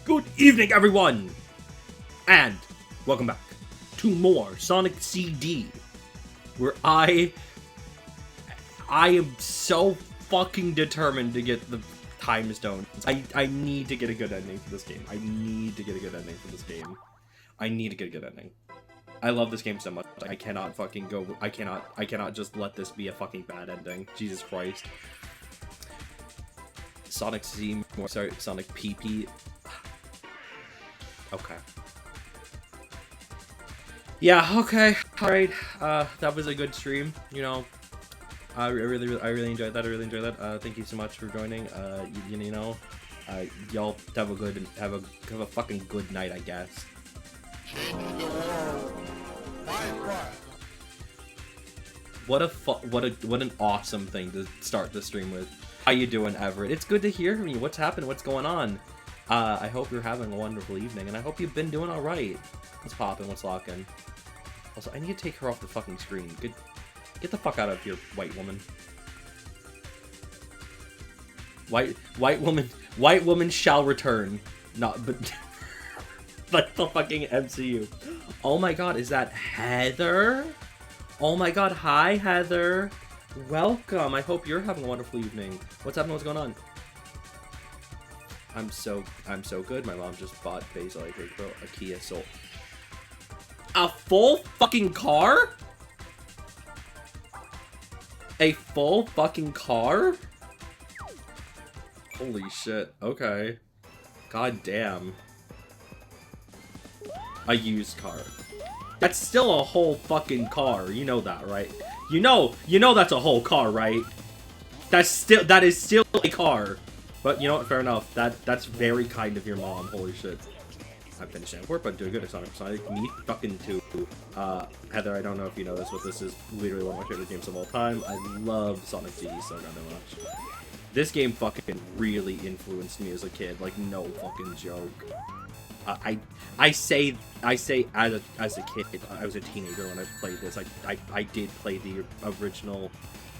Good evening, everyone, and welcome back to more Sonic CD, where I am so fucking determined to get the time stone. I need to get a good ending for this game. I need to get a good ending. I love this game so much. I cannot fucking go. I cannot just let this be a fucking bad ending. Jesus Christ. Sonic Z, sorry, Sonic PP. Okay. Yeah, okay. Alright. That was a good stream, you know. I really enjoyed that. Thank you so much for joining. Y'all have a fucking good night, I guess. What an awesome thing to start the stream with. How you doing, Everett? It's good to hear from you. What's happening? What's going on? I hope you're having a wonderful evening, and I hope you've been doing alright. What's popping? What's locking? Also, I need to take her off the fucking screen. Get the fuck out of here, white woman. White woman shall return. Not, but the fucking MCU. Oh my god, is that Heather? Oh my god, hi Heather. Welcome. I hope you're having a wonderful evening. What's happening? What's going on? I'm so good. My mom just bought Basil a Kia Soul. A full fucking car? A full fucking car? Holy shit. Okay. God damn. A used car. That's still a whole fucking car. You know that, right? You know that's a whole car, right? That is still a car. But you know what? Fair enough. That's very kind of your mom. Holy shit. I'm finishing work, but doing good at Sonic. Me fucking too. Heather, I don't know if you know this, but this is literally one of my favorite games of all time. I love Sonic CD so goddamn much. This game fucking really influenced me as a kid. Like, no fucking joke. I say as a kid, I was a teenager when I played this. I did play the original.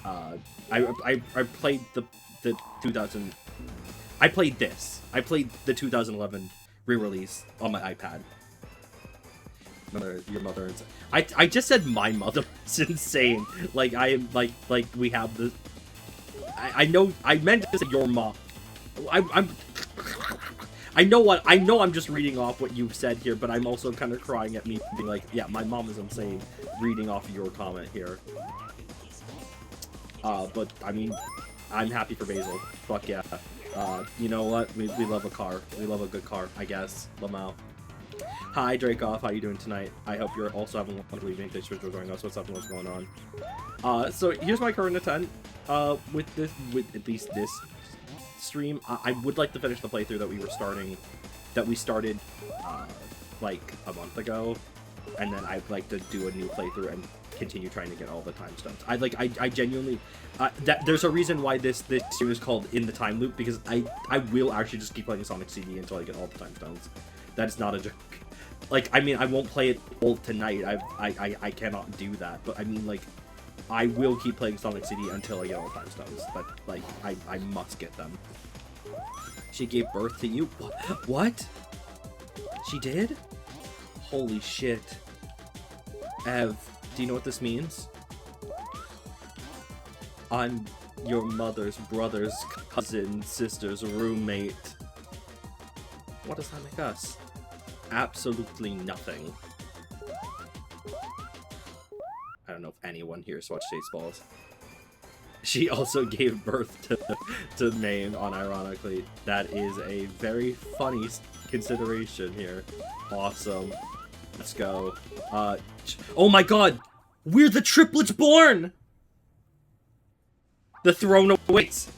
I played the 2000. I played this. I played the 2011 re-release on my iPad. Your mother. I just said my mother. It's insane. Like I am like we have the. I know. I meant to say your mom. I know I'm just reading off what you've said here, but I'm also kind of crying at me being like, yeah, my mom is insane, reading off your comment here. But, I mean, I'm happy for Basil. Fuck yeah. You know what? We love a car. We love a good car, I guess. Lamau. Hi, Dracoff. How you doing tonight? I hope you're also having a wonderful evening. Thanks for joining us. What's up and what's going on? So here's my current intent. With at least this stream, I would like to finish the playthrough that we started like a month ago, and then I'd like to do a new playthrough and continue trying to get all the time stones. I genuinely there's a reason why this series is called In the Time Loop, because I will actually just keep playing Sonic CD until I get all the time stones. That's not a joke. Like, I mean, I won't play it all tonight. I cannot do that, but I mean, like, I will keep playing Sonic CD until I get all the time stones, but, like, I must get them. She gave birth to you? What? She did? Holy shit. Ev, do you know what this means? I'm your mother's brother's cousin, sister's roommate. What does that make us? Absolutely nothing. I don't know if anyone here has watched Spaceballs. She also gave birth to Maine, unironically. That is a very funny consideration here. Awesome. Let's go. Oh my god! We're the triplets born! The throne awaits!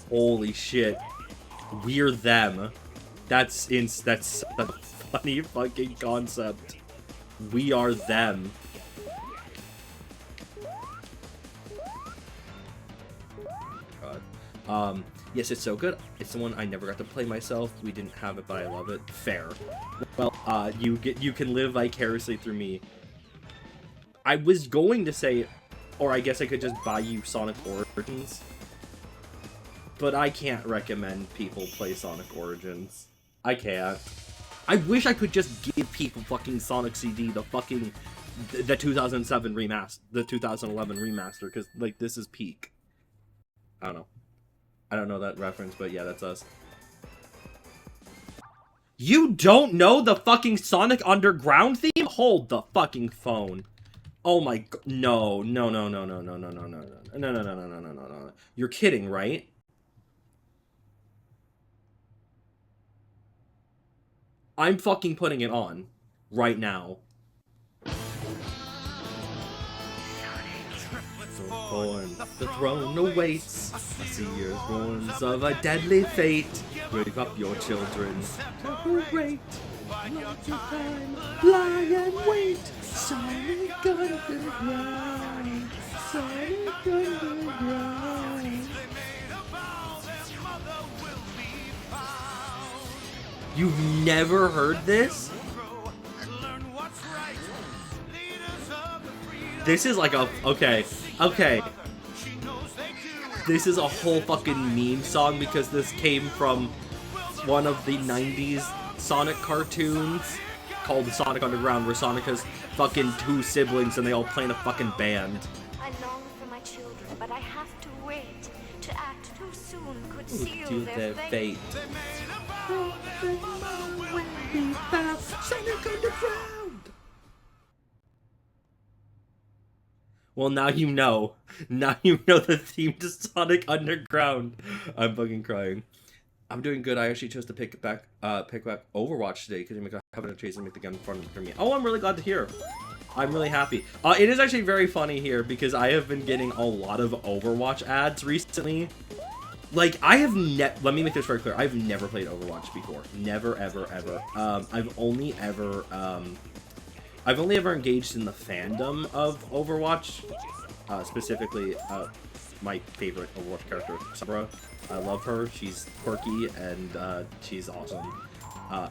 Holy shit. We're them. That's such a funny fucking concept. We are them. God. Yes, it's so good. It's the one I never got to play myself. We didn't have it, but I love it. Fair. Well, you can live vicariously through me. I was going to say, or I guess I could just buy you Sonic Origins. but I can't recommend people play Sonic Origins. I can't. I wish I could just give people fucking Sonic CD, the 2007 remaster, the 2011 remaster, because, like, this is peak. I don't know. I don't know that reference, but yeah, that's us. You don't know the fucking Sonic Underground theme? Hold the fucking phone. Oh my god. No. No. You're kidding, right? I'm fucking putting it on. Right now. On the throne awaits a seer's horns of a deadly fate. Wake up your children. Separate. Not your time. Lie and wait. Sonic Underground. Sonic Underground. You've never heard this? This is like a... Okay. This is a whole fucking meme song because this came from one of the 90s Sonic cartoons called Sonic Underground, where Sonic has fucking 2 siblings and they all play in a fucking band. I long for my children, but I have to wait. To act too soon could seal their fate. Sonic Underground! Well, now you know. Now you know the theme to Sonic Underground. I'm fucking crying. I'm doing good. I actually chose to pick back Overwatch today because you haven't a chance to make the gun fun for me. Oh, I'm really glad to hear. I'm really happy. It is actually very funny here because I have been getting a lot of Overwatch ads recently. Like, I have let me make this very clear. I've never played Overwatch before. Never, ever, ever. I've only ever engaged in the fandom of Overwatch. Specifically, my favorite Overwatch character, Sabra. I love her. She's quirky and she's awesome.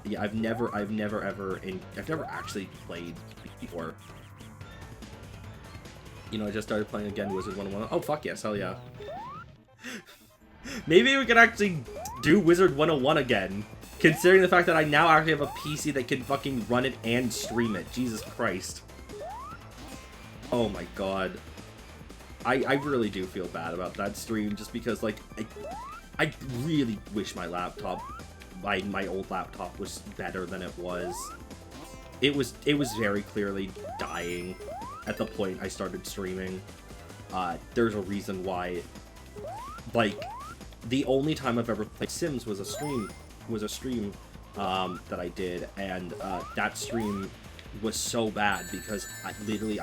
Yeah, I've never actually played before. You know, I just started playing again Wizard 101. Oh, fuck yes, hell yeah. Maybe we could actually do Wizard 101 again, considering the fact that I now actually have a PC that can fucking run it and stream it. Jesus Christ. Oh my god. I really do feel bad about that stream, just because, like, I really wish my laptop, my old laptop was better than it was. It was very clearly dying at the point I started streaming. There's a reason why, like, the only time I've ever played Sims was a stream that I did, and that stream was so bad because I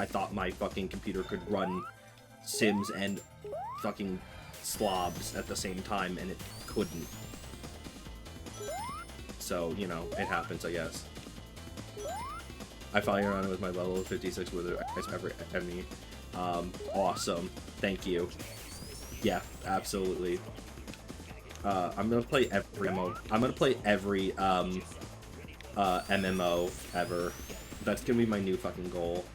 thought my fucking computer could run Sims and fucking slobs at the same time, and it couldn't. So, you know, it happens, I guess. I finally got on it with my level 56 wizard ever enemy. Awesome. Thank you. Yeah, absolutely. I'm gonna play every MMO. I'm gonna play every MMO ever. That's gonna be my new fucking goal.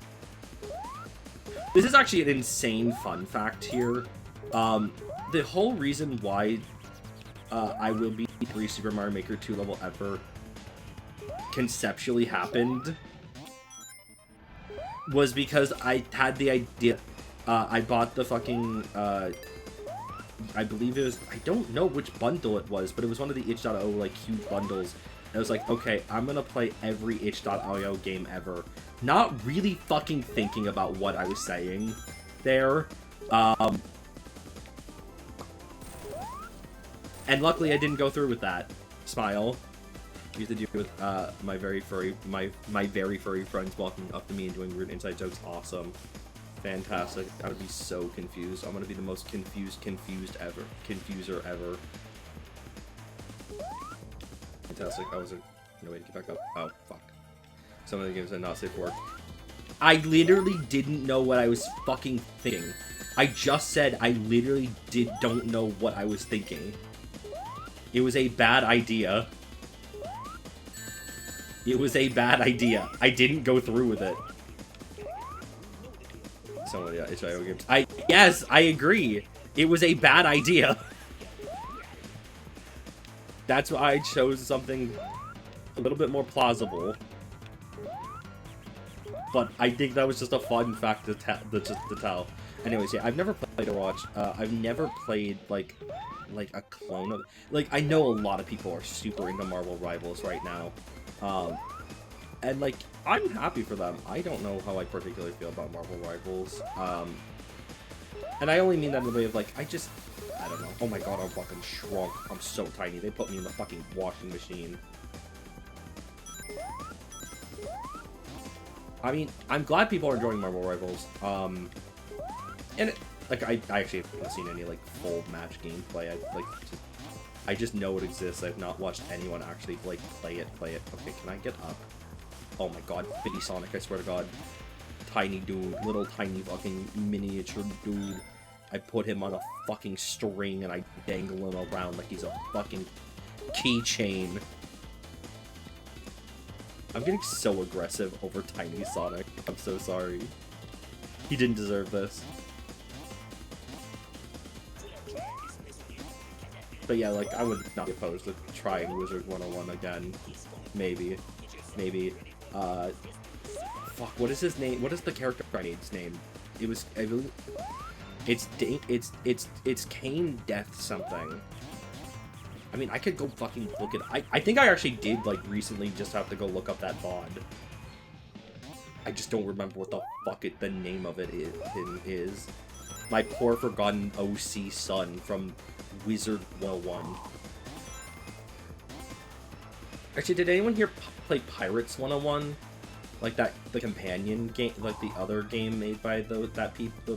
This is actually an insane fun fact here. The whole reason why I will be every Super Mario Maker 2 level ever conceptually happened was because I had the idea. I bought the fucking I believe it was, I don't know which bundle it was, but it was one of the itch.io, like, huge bundles. And I was like, okay, I'm gonna play every itch.io game ever. Not really fucking thinking about what I was saying there. And luckily I didn't go through with that. Smile. Used to deal with my very furry friends walking up to me and doing weird inside jokes. Awesome. Fantastic. I would be so confused. I'm gonna be the most confuser ever. Fantastic. I was no way to get back up. Oh, fuck. Some of the games are not safe for work. I literally didn't know what I was fucking thinking. I just said I literally don't know what I was thinking. It was a bad idea. It was a bad idea. I didn't go through with it. Some of the itch.io games. Yes, I agree. It was a bad idea. That's why I chose something a little bit more plausible. But I think that was just a fun fact to tell. Anyways, yeah, I've never played Overwatch. I've never played, like a clone of... Like, I know a lot of people are super into Marvel Rivals right now. And, like, I'm happy for them. I don't know how I particularly feel about Marvel Rivals. And I only mean that in the way of, like, I don't know. Oh my god, I'm fucking shrunk. I'm so tiny. They put me in the fucking washing machine. I mean, I'm glad people are enjoying Marvel Rivals. And it, like, I actually haven't seen any, like, full match gameplay. I just know it exists. I've not watched anyone actually, like, play it. Okay, can I get up? Oh my god, Bitty Sonic, I swear to god. Tiny dude, little tiny fucking miniature dude. I put him on a fucking string and I dangle him around like he's a fucking keychain. I'm getting so aggressive over Tiny Sonic. I'm so sorry. He didn't deserve this. But yeah, like, I would not be opposed to trying Wizard 101 again. Maybe. Fuck, what is his name? What is the character I need's name? It was, I believe, it's Kane Death something. I mean, I could go fucking look at... I think I actually did, like, recently just have to go look up that VOD. I just don't remember what the fuck the name of it is. My poor forgotten OC son from Wizard 101. Actually, did anyone here play Pirates 101? Like the companion game, like the other game made by the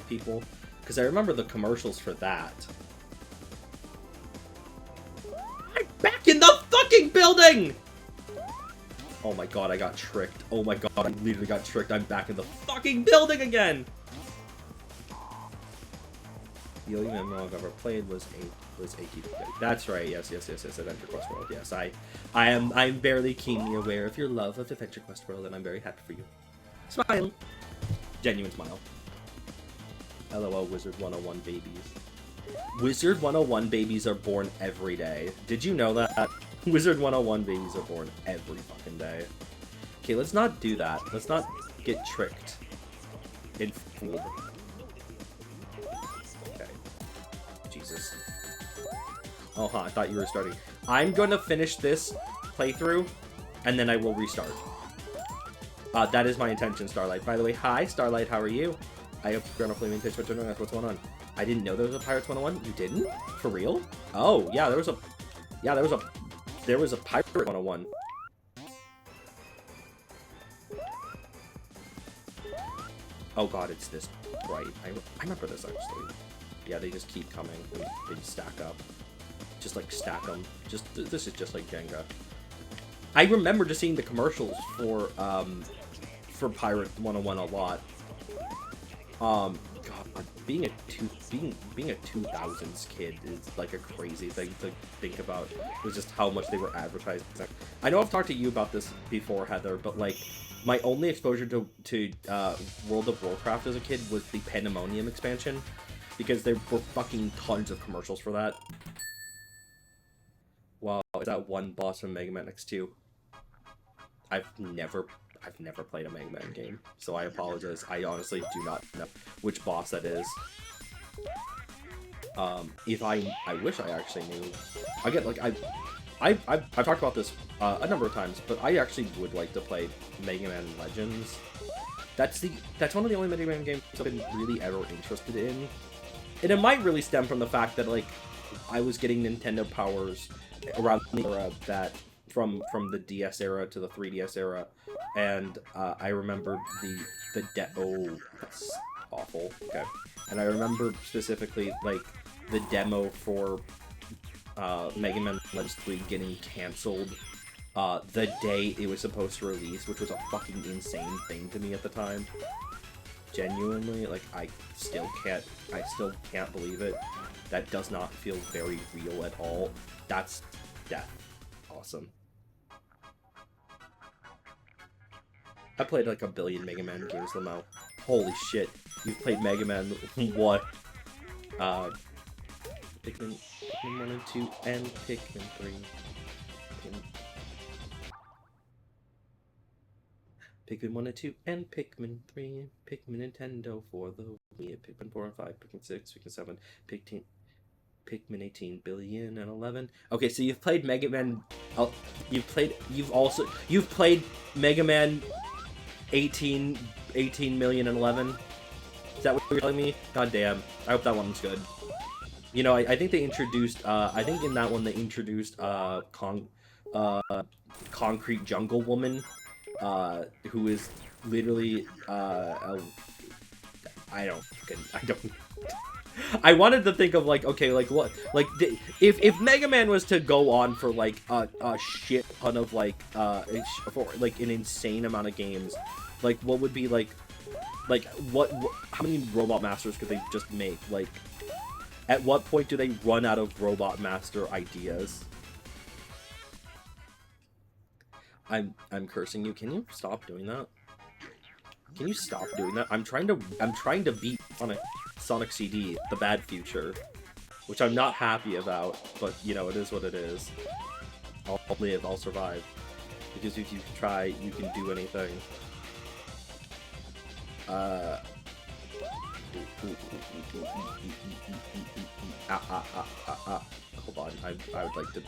people? Because I remember the commercials for that. I'm back in the fucking building! Oh my god, I got tricked. Oh my god, I literally got tricked. I'm back in the fucking building again! The only MMO I've ever played was ATV. That's right, yes, Adventure Quest World. Yes, I'm barely keenly aware of your love of Adventure Quest World, and I'm very happy for you. Smile! Genuine smile. LOL, Wizard 101 babies. Wizard 101 babies are born every day. Did you know that? Wizard 101 babies are born every fucking day. Okay, let's not do that. Let's not get tricked and fooled. Okay. Jesus. Oh, huh, I thought you were starting. I'm gonna finish this playthrough, and then I will restart. That is my intention, Starlight. By the way, hi, Starlight, how are you? I hope you're on a flaming pitch, but that's what's going on. I didn't know there was a Pirates 101. You didn't? For real? Oh, yeah, there was a Pirate 101. Oh god, it's this bright. I remember this, actually. Yeah, they just keep coming, and they stack up. Just, like, stack them. This is just like Jenga. I remember just seeing the commercials for Pirate 101 a lot. God, being a 2000s kid is like a crazy thing to think about. It was just how much they were advertising. I know I've talked to you about this before, Heather, but like my only exposure to World of Warcraft as a kid was the Pandemonium expansion, because there were fucking tons of commercials for that. Wow, is that one boss from Mega Man X2? I've never played a Mega Man game, so I apologize. I honestly do not know which boss that is. If I wish I actually knew. I've talked about this a number of times, but I actually would like to play Mega Man Legends. That's one of the only Mega Man games I've been really ever interested in, and it might really stem from the fact that like I was getting Nintendo powers around the era that from the DS era to the 3DS era, and I remember oh, that's awful. Okay, and I remember specifically like the demo for Mega Man Legends 3 getting canceled the day it was supposed to release, which was a fucking insane thing to me at the time. Genuinely, like I still can't believe it. That does not feel very real at all. That's death. Awesome. I played like a billion Mega Man games, Lamau. Holy shit. You've played Mega Man what? Pikmin 1 and 2 and Pikmin 3. Pikmin 1 and 2 and Pikmin 3. Pikmin Nintendo for the Wii. Pikmin 4 and 5. Pikmin 6. Pikmin 7. Pikmin 18 billion and 11. Okay, so you've played Mega Man. You've played Mega Man 18 million and 11. Is that what you're telling me? God damn. I hope that one's good. You know, I think they introduced. I think in that one they introduced Concrete Jungle Woman, who is literally I don't. I wanted to think of like, okay, like what, like if Mega Man was to go on for like a shit ton of like for like an insane amount of games, like what would be like what how many Robot Masters could they just make? Like, at what point do they run out of Robot Master ideas? I'm cursing you. Can you stop doing that? Can you stop doing that? I'm trying to beat Sonic CD, The Bad Future, which I'm not happy about, but you know, it is what it is. I'll live, I'll survive. Because if you try, you can do anything. Hold on, I would like to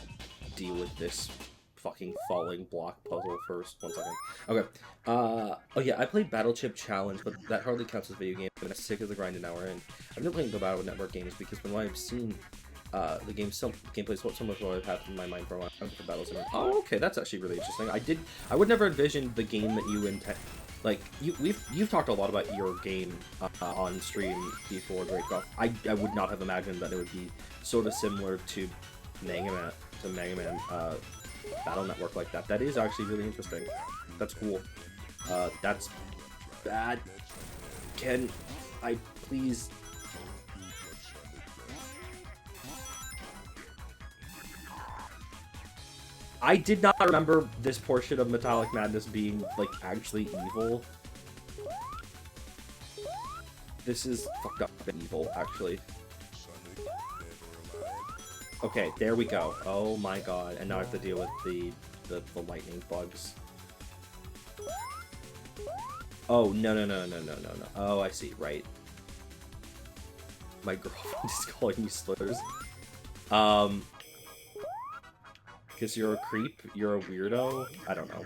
deal with this fucking falling block puzzle first. 1 second. Okay. Oh yeah, I played Battle Chip Challenge, but that hardly counts as a video game, and I'm sick of the grind an hour in. I've been playing the Battle Network games because when I've seen the gameplay is so much more I've had in my mind for a while. The battles. Oh, okay, that's actually really interesting. I would never envision the game that you intend. Like you've talked a lot about your game on stream before, Drake. I would not have imagined that it would be sort of similar to Mega Man Battle Network like that. That is actually really interesting. That's cool. That's bad. Can I please? I did not remember this portion of Metallic Madness being, like, actually evil. This is fucked up and evil, actually. Okay, there we go. Oh my god. And now I have to deal with the lightning bugs. Oh, no. Oh, I see, right. My girlfriend is calling me slurs. Because you're a creep, you're a weirdo. I don't know.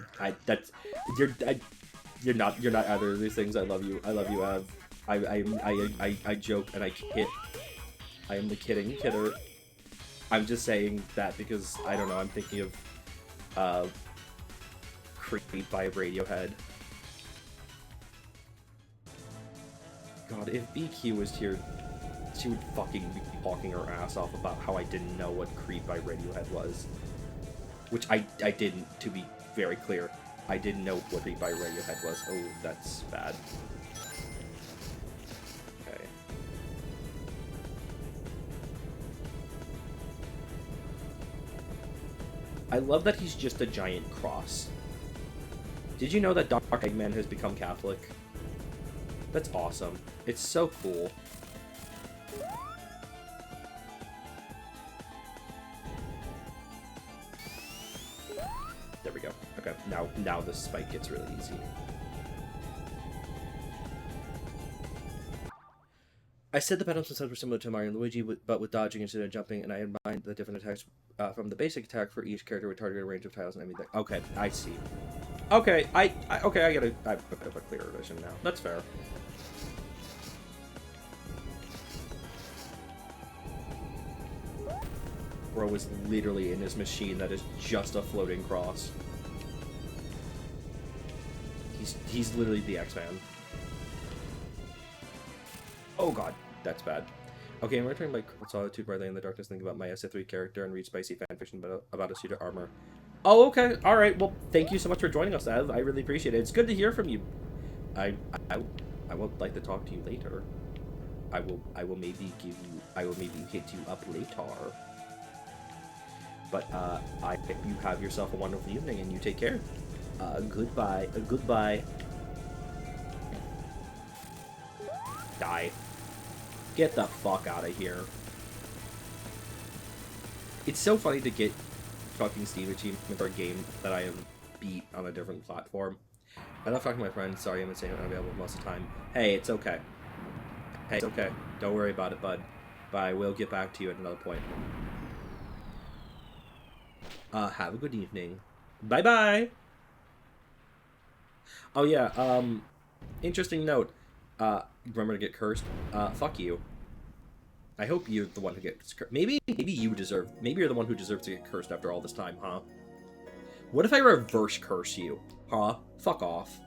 You're not either of these things. I love you, Ev. I joke and I kid. I am the kidding kidder. I'm just saying that because I don't know. I'm thinking of Creep by Radiohead. God, if BQ was here, she would fucking be talking her ass off about how I didn't know what Creep by Radiohead was. Which I didn't, to be very clear. I didn't know what Creep by Radiohead was. Oh, that's bad. Okay. I love that he's just a giant cross. Did you know that Dr. Eggman has become Catholic? That's awesome. It's so cool. There we go. Okay, now this spike gets really easy. I said the battles themselves were similar to Mario and Luigi, but with dodging instead of jumping, and I had in mind the different attacks from the basic attack for each character with targeted range of tiles and everything. Okay, I see. Okay, I got a bit of a clearer vision now. That's fair. Bro is literally in his machine that is just a floating cross. He's literally the X-Man. Oh god, that's bad. Okay, I'm returning my solitude brightly in the darkness, thinking about my SF3 character and read spicy fanfiction about a suit of armor. Oh, okay, alright, well, thank you so much for joining us, Ev. I really appreciate it. It's good to hear from you. I would like to talk to you later. I will maybe hit you up later. But I hope you have yourself a wonderful evening and you take care. Goodbye. Goodbye. Die. Get the fuck out of here. It's so funny to get fucking Steam achievement for a game that I have beat on a different platform. I love talking to my friends. Sorry, I'm saying I'm unavailable most of the time. Hey, it's okay. Hey, it's okay. Don't worry about it, bud. But I will get back to you at another point. Have a good evening. Bye-bye! Oh, yeah, interesting note. Remember to get cursed? Fuck you. I hope you're the one who gets cursed. Maybe you deserve... Maybe you're the one who deserves to get cursed after all this time, huh? What if I reverse curse you? Huh? Fuck off.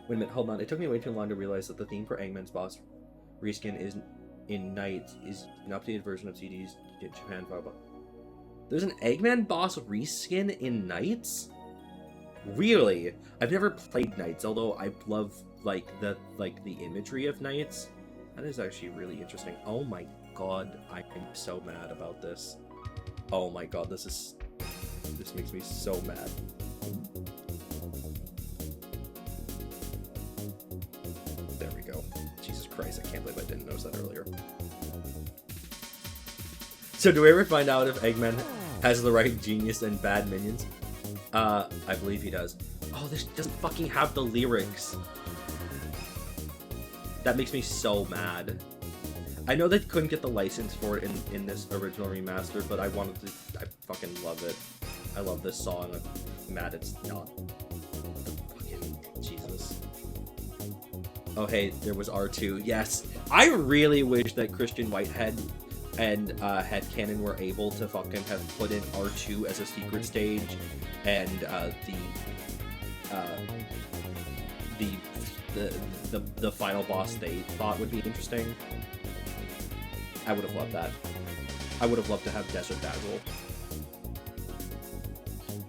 Wait a minute, hold on. It took me way too long to realize that the theme for Eggman's boss reskin is in Nights is an updated version of CD's Japan file. There's an Eggman boss reskin in Nights? Really? I've never played Nights, although I love the imagery of Nights. That is actually really interesting. Oh my god, I am so mad about this. Oh my god, this makes me so mad. There we go. Jesus Christ, I can't believe I didn't notice that earlier. So do we ever find out if Eggman has the right genius and bad minions? I believe he does. Oh, this doesn't fucking have the lyrics. That makes me so mad. I know they couldn't get the license for it in this original remaster, but I fucking love it. I love this song. I'm mad it's not. Fucking Jesus. Oh hey, there was R2. Yes! I really wish that Christian Whitehead and Headcanon were able to fucking have put in R2 as a secret stage, and the final boss they thought would be interesting. I would have loved that. I would have loved to have Desert Dazzle.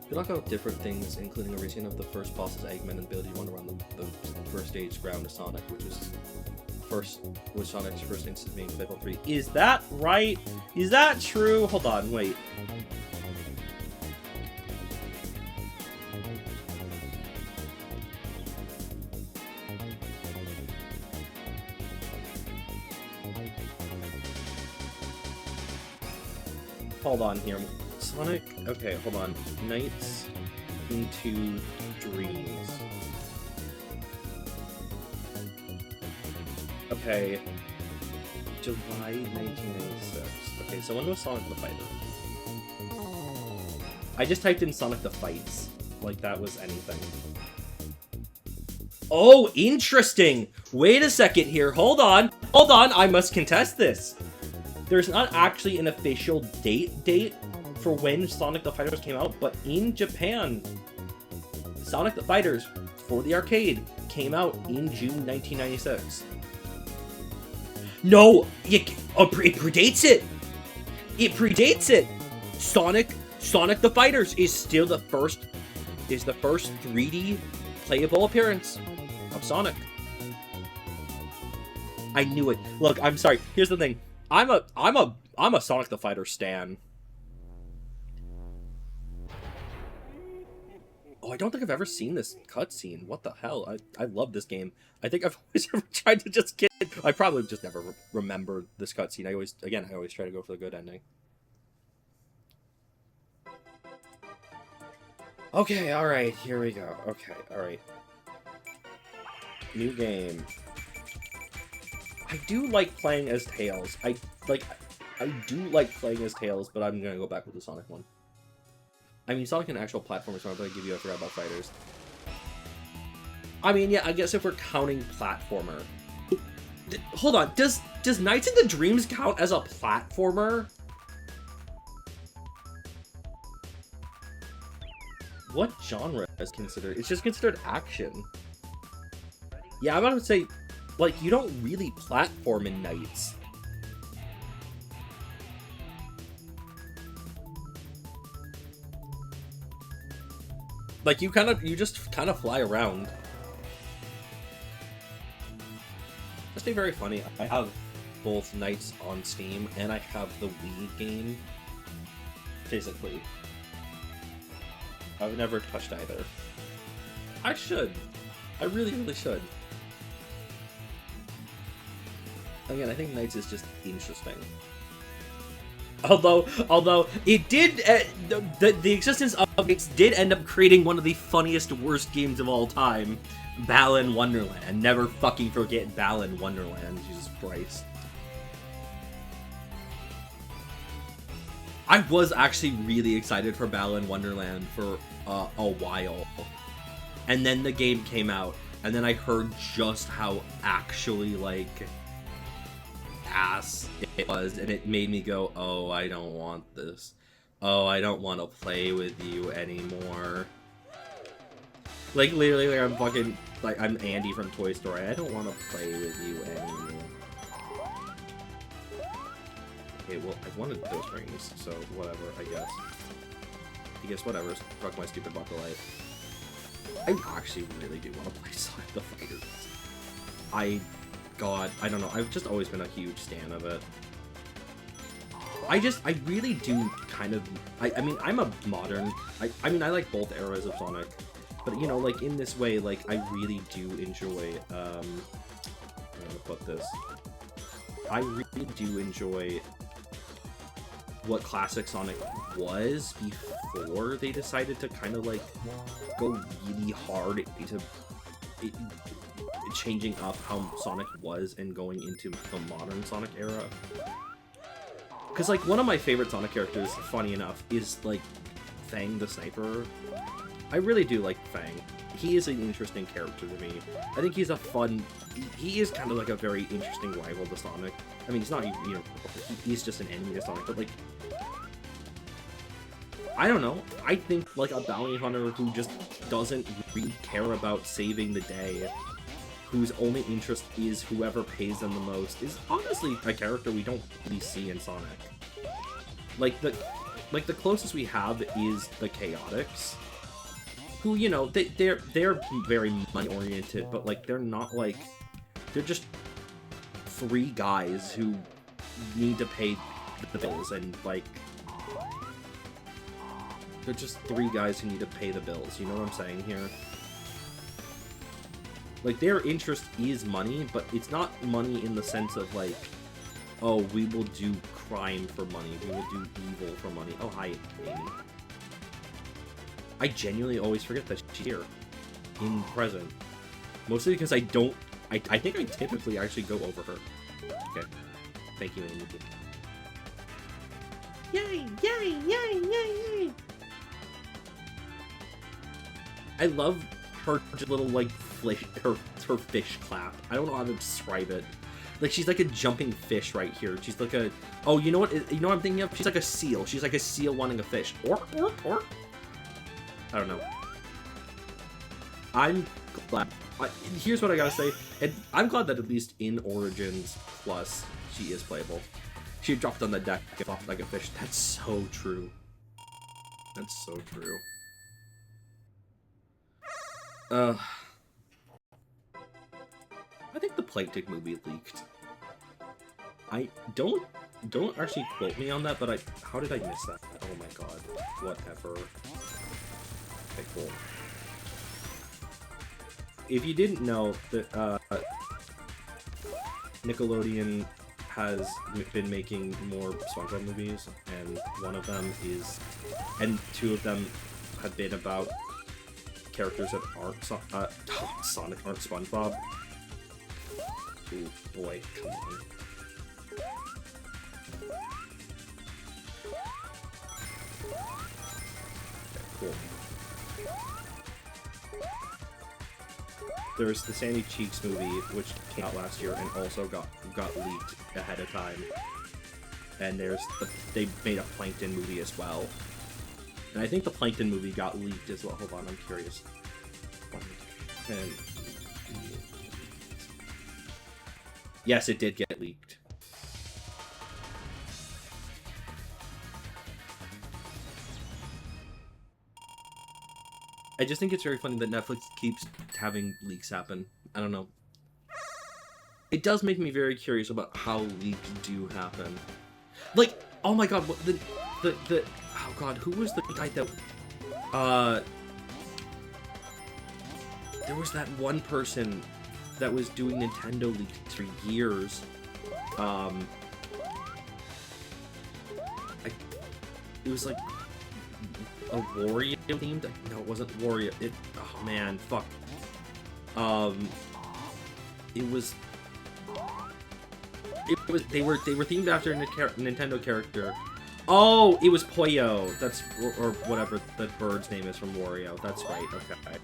Good luck out different things, including a reskin of the first boss's Eggman and ability to run around the first stage ground of Sonic, which was Sonic's first instance being Level 3. Is that right? Is that true? Hold on, wait. Hold on here. Sonic? Okay, hold on. Nights into Dreams. Okay. July 1996. Okay, so when was Sonic the Fighter? I just typed in Sonic the Fights. Like that was anything. Oh, interesting! Wait a second here. Hold on. Hold on. I must contest this. There's not actually an official date for when Sonic the Fighters came out, but in Japan, Sonic the Fighters for the arcade came out in June 1996. No, it predates it. It predates it. Sonic the Fighters is still the first 3D playable appearance of Sonic. I knew it. Look, I'm sorry. Here's the thing. I'm a Sonic the Fighter stan. Oh, I don't think I've ever seen this cutscene. What the hell? I love this game. I think I've always ever tried to just get... I probably just never remember this cutscene. I always try to go for the good ending. Okay, alright, here we go. Okay, alright. New game. I do like playing as Tails. I do like playing as Tails, but I'm gonna go back with the Sonic one. I mean, Sonic an actual platformer, so I'm gonna give you a forgot about fighters. I mean, yeah, I guess if we're counting platformer. Hold on, does Nights into Dreams count as a platformer? What genre is considered? It's just considered action. Yeah, I'm about to say, like, you don't really platform in Nights. Like, you just kind of fly around. Must be very funny. I have both Nights on Steam, and I have the Wii game physically. I've never touched either. I should. I really, really should. Again, I think Nights is just interesting. Although it did, the existence of it did end up creating one of the funniest, worst games of all time, Balan Wonderland. Never fucking forget Balan Wonderland. Jesus Christ. I was actually really excited for Balan Wonderland for a while, and then the game came out, and then I heard just how actually like ass it was, and it made me go, oh, I don't want this. Oh, I don't want to play with you anymore. Like, literally, like, I'm fucking, like, I'm Andy from Toy Story. I don't want to play with you anymore. Okay, well, I wanted those rings, so whatever, I guess. I guess whatever, fuck my stupid buckle life. I actually really do want to play Sonic the Fighter. God, I don't know, I've just always been a huge stan of it. I really do kind of, I mean, I'm a modern, I mean, I like both eras of Sonic, but, you know, like, in this way, like, I really do enjoy, I'm gonna put this, I really do enjoy what classic Sonic was before they decided to kind of, like, go really hard into changing up how Sonic was and going into the modern Sonic era. Because, like, one of my favorite Sonic characters, funny enough, is, like, Fang the Sniper. I really do like Fang. He is an interesting character to me. I think he's a fun... He is kind of, like, a very interesting rival to Sonic. I mean, he's not, you know, he's just an enemy to Sonic, but, like... I don't know. I think, like, a bounty hunter who just doesn't really care about saving the day, whose only interest is whoever pays them the most, is honestly a character we don't really see in Sonic. Like the closest we have is the Chaotix, who, you know, they're very money oriented, but, like, they're not, like, they're just three guys who need to pay the bills, and, like, they're just three guys who need to pay the bills, you know what I'm saying here? Like, their interest is money, but it's not money in the sense of, like, oh, we will do crime for money, we will do evil for money. Oh, hi, Amy. I genuinely always forget that she's here, in present. Mostly because I don't, I think I typically actually go over her. Okay. Thank you, Amy. Yay, yay, yay, yay, yay! I love her little, like, her fish clap. I don't know how to describe it. Like, she's like a jumping fish right here. She's like a... Oh, you know what? You know what I'm thinking of? She's like a seal. She's like a seal wanting a fish. Or. I don't know. I'm glad. Here's what I gotta say. And I'm glad that at least in Origins Plus, she is playable. She dropped on the deck and flopped like a fish. That's so true. That's so true. I think the Plankton movie leaked. I don't actually quote me on that, but how did I miss that? Oh my god. Whatever. Okay, cool. If you didn't know, that Nickelodeon has been making more SpongeBob movies, and one of them is, and two of them have been about characters that aren't Sonic, aren't SpongeBob. Ooh, boy, come on. Okay, cool. There's the Sandy Cheeks movie, which came out last year and also got leaked ahead of time. And there's they made a Plankton movie as well. And I think the Plankton movie got leaked as well. Hold on, I'm curious. And yes, it did get leaked. I just think it's very funny that Netflix keeps having leaks happen. I don't know. It does make me very curious about how leaks do happen. Like, oh my god, what the oh god, who was the guy that there was that one person that was doing Nintendo leaks for years. it was like a Wario themed. No, it wasn't Wario. Oh man, fuck. It was they were themed after a Nintendo character. Oh, it was Poyo. That's or whatever the bird's name is from Wario. That's right. Okay.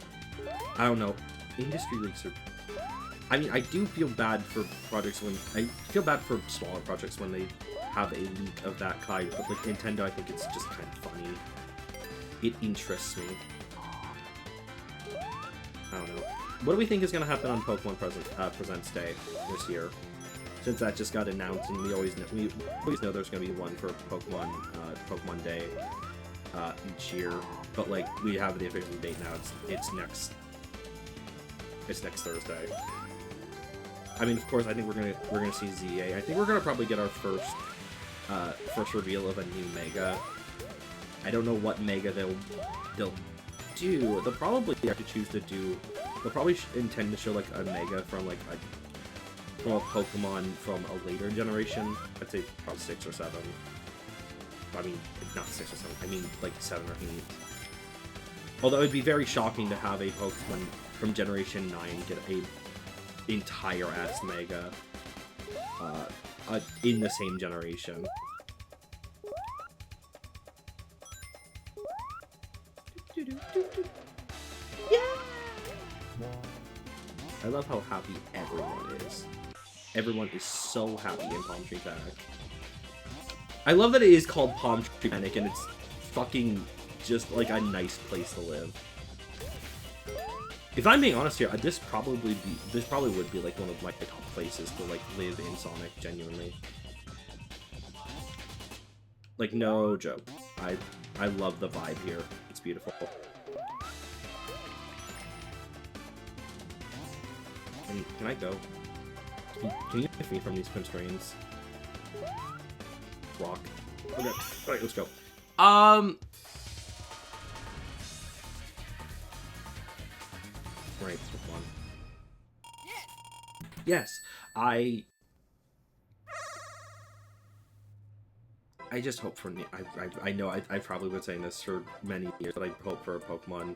I don't know. Industry leaks are. I mean, I do feel bad for projects when I feel bad for smaller projects when they have a leak of that kind. But like Nintendo, I think it's just kind of funny. It interests me. I don't know. What do we think is going to happen on Pokemon Presents Day this year? Since that just got announced, and we always know there's going to be one for Pokemon Day each year. But like we have the official date now. It's next Thursday. I mean, of course, I think we're gonna see ZA. I think we're gonna probably get our first reveal of a new Mega. I don't know what Mega they'll do. They'll probably have to choose to do. They'll probably intend to show like a Mega from like from a Pokemon from a later generation. I'd say probably 6 or 7. I mean, not 6 or 7. I mean like 7 or 8. Although it'd be very shocking to have a Pokemon from Generation 9 get a entire ass Mega in the same generation. Yeah! I love how happy everyone is. Everyone is so happy in Palm Tree Panic. I love that it is called Palm Tree Panic and it's fucking just like a nice place to live. If I'm being honest here, this probably would be like one of my top places to like live in Sonic, genuinely. Like no joke. I love the vibe here. It's beautiful. Can I go? Can you get me from these constraints? Rock. Okay. Alright, let's go. Right, come on. Yes, I just hope for I know I probably been saying this for many years, but I hope for a Pokemon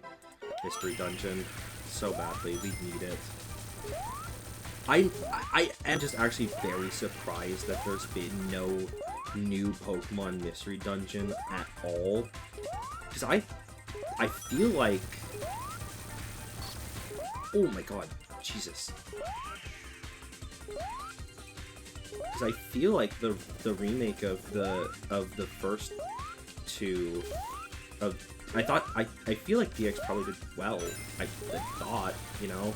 Mystery Dungeon so badly. We need it. I am just actually very surprised that there's been no new Pokemon Mystery Dungeon at all, because I feel like. Oh my god, Jesus. Because I feel like the remake of the first two I feel like DX probably did well. I thought, you know.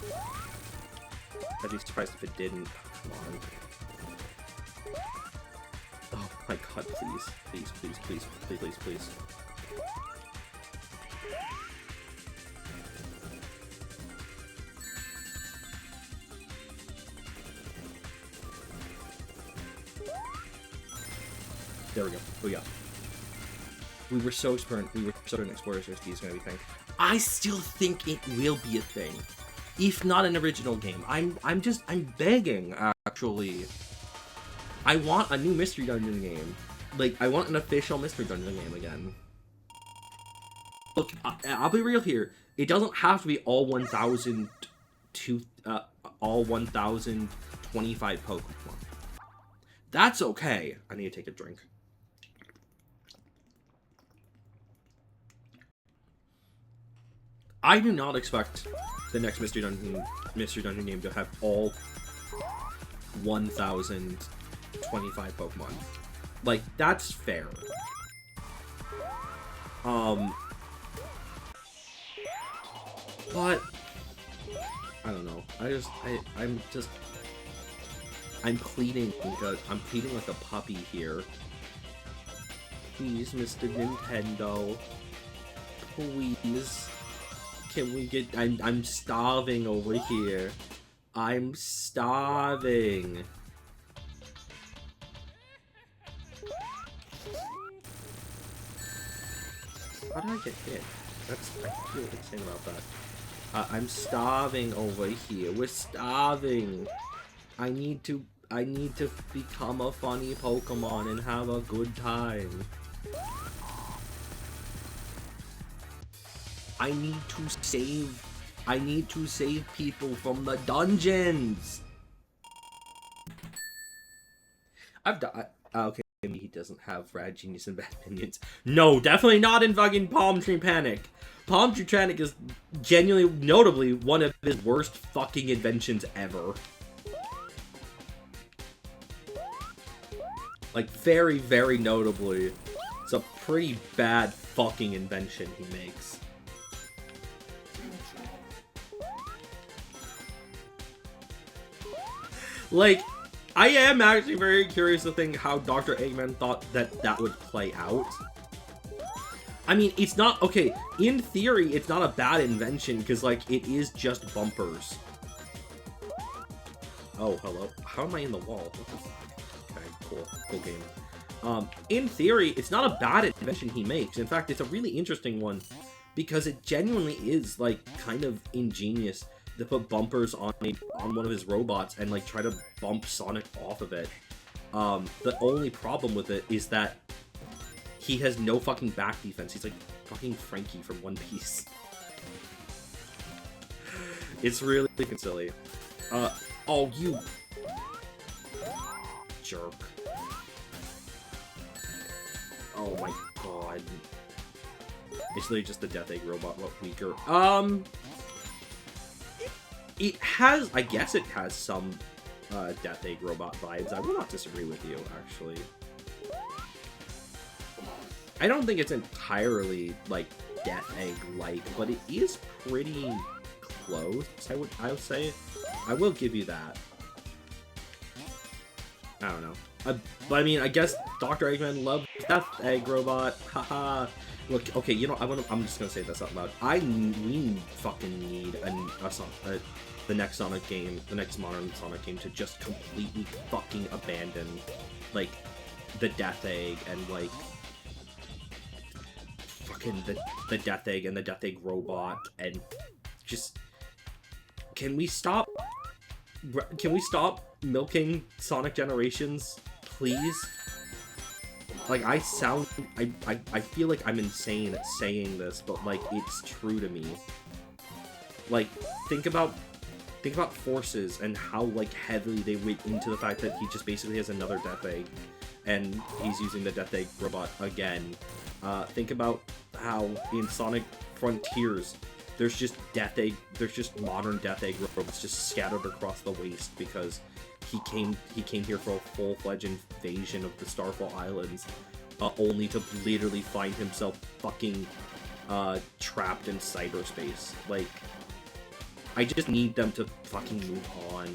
I'd be surprised if it didn't. Come on. Oh my god, please. Please, please, please, please, please, please. There we go. Oh yeah. We were so certain Explorers RSD is gonna be a thing. I still think it will be a thing. If not an original game. I'm begging, actually. I want a new Mystery Dungeon game. Like, I want an official Mystery Dungeon game again. Look, I'll be real here. It doesn't have to be all 1,025 Pokemon. That's okay. I need to take a drink. I do not expect the next Mystery Dungeon game to have all 1,025 Pokemon. Like, that's fair. But I don't know. I'm pleading like a puppy here. Please, Mr. Nintendo. Please. Can we get... I'm starving over here. I'm starving. How did I get hit? I feel insane about that. I'm starving over here. We're starving. I need to become a funny Pokemon and have a good time. I need to save people from the dungeons. I've done. Okay, maybe he doesn't have Rad Genius and Bad Minions. No, definitely not in fucking Palm Tree Panic. Palm Tree Panic is genuinely, notably, one of his worst fucking inventions ever. Like, very, very notably, it's a pretty bad fucking invention he makes. Like, I am actually very curious to think how Dr. Eggman thought that that would play out. I mean, it's not, okay, in theory, it's not a bad invention, because, like, it is just bumpers. Oh, hello. How am I in the wall? What the fuck? Okay, cool. Cool game. In theory, it's not a bad invention he makes. In fact, it's a really interesting one, because it genuinely is, like, kind of ingenious to put bumpers on one of his robots and, like, try to bump Sonic off of it. The only problem with it is that he has no fucking back defense. He's like fucking Frankie from One Piece. It's really fucking silly. Oh, you jerk. Oh my god. It's literally just the Death Egg robot, but weaker. It has, I guess it has some Death Egg robot vibes. I will not disagree with you, actually. I don't think it's entirely, like, Death Egg-like, but it is pretty close, I would say. I will give you that. I don't know. But I mean, I guess Dr. Eggman loves Death Egg robot. Haha. Look, okay, you know, I'm just gonna say this out loud. We fucking need the next Sonic game, the next modern Sonic game, to just completely fucking abandon, like, the Death Egg and, like, fucking the Death Egg and the Death Egg robot, and just, can we stop milking Sonic Generations, please? Like, I feel like I'm insane saying this, but, like, it's true to me. Like, think about Forces and how, like, heavily they went into the fact that he just basically has another Death Egg, and he's using the Death Egg robot again. Think about how in Sonic Frontiers, there's just modern Death Egg robots just scattered across the waste because he came here for a full-fledged invasion of the Starfall Islands, only to literally find himself fucking trapped in cyberspace. Like, I just need them to fucking move on.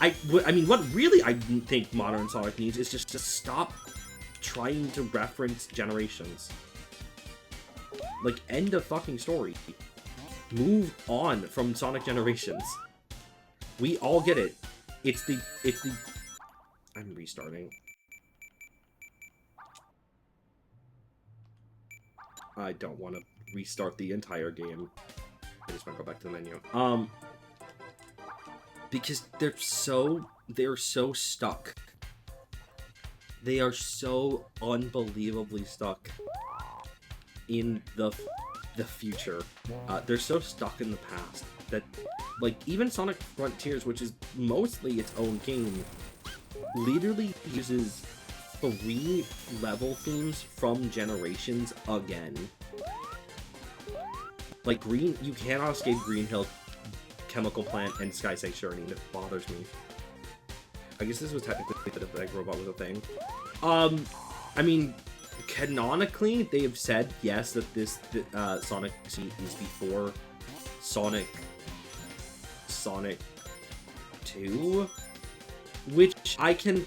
I mean, what really I think modern Sonic needs is just to stop trying to reference Generations. Like, end of fucking story. Move on from Sonic Generations. We all get it. It's the... I'm restarting. I don't want to restart the entire game. I just want to go back to the menu. Because they're so stuck. They are so unbelievably stuck in the future. They're so stuck in the past that, like, even Sonic Frontiers, which is mostly its own game, literally uses 3 level themes from Generations again. Like, you cannot escape Green Hill, Chemical Plant, and Sky Sanctuary, and it bothers me. I guess this was technically the Death Egg robot was a thing. I mean, canonically, they have said, yes, that this Sonic scene is before Sonic 2, which I have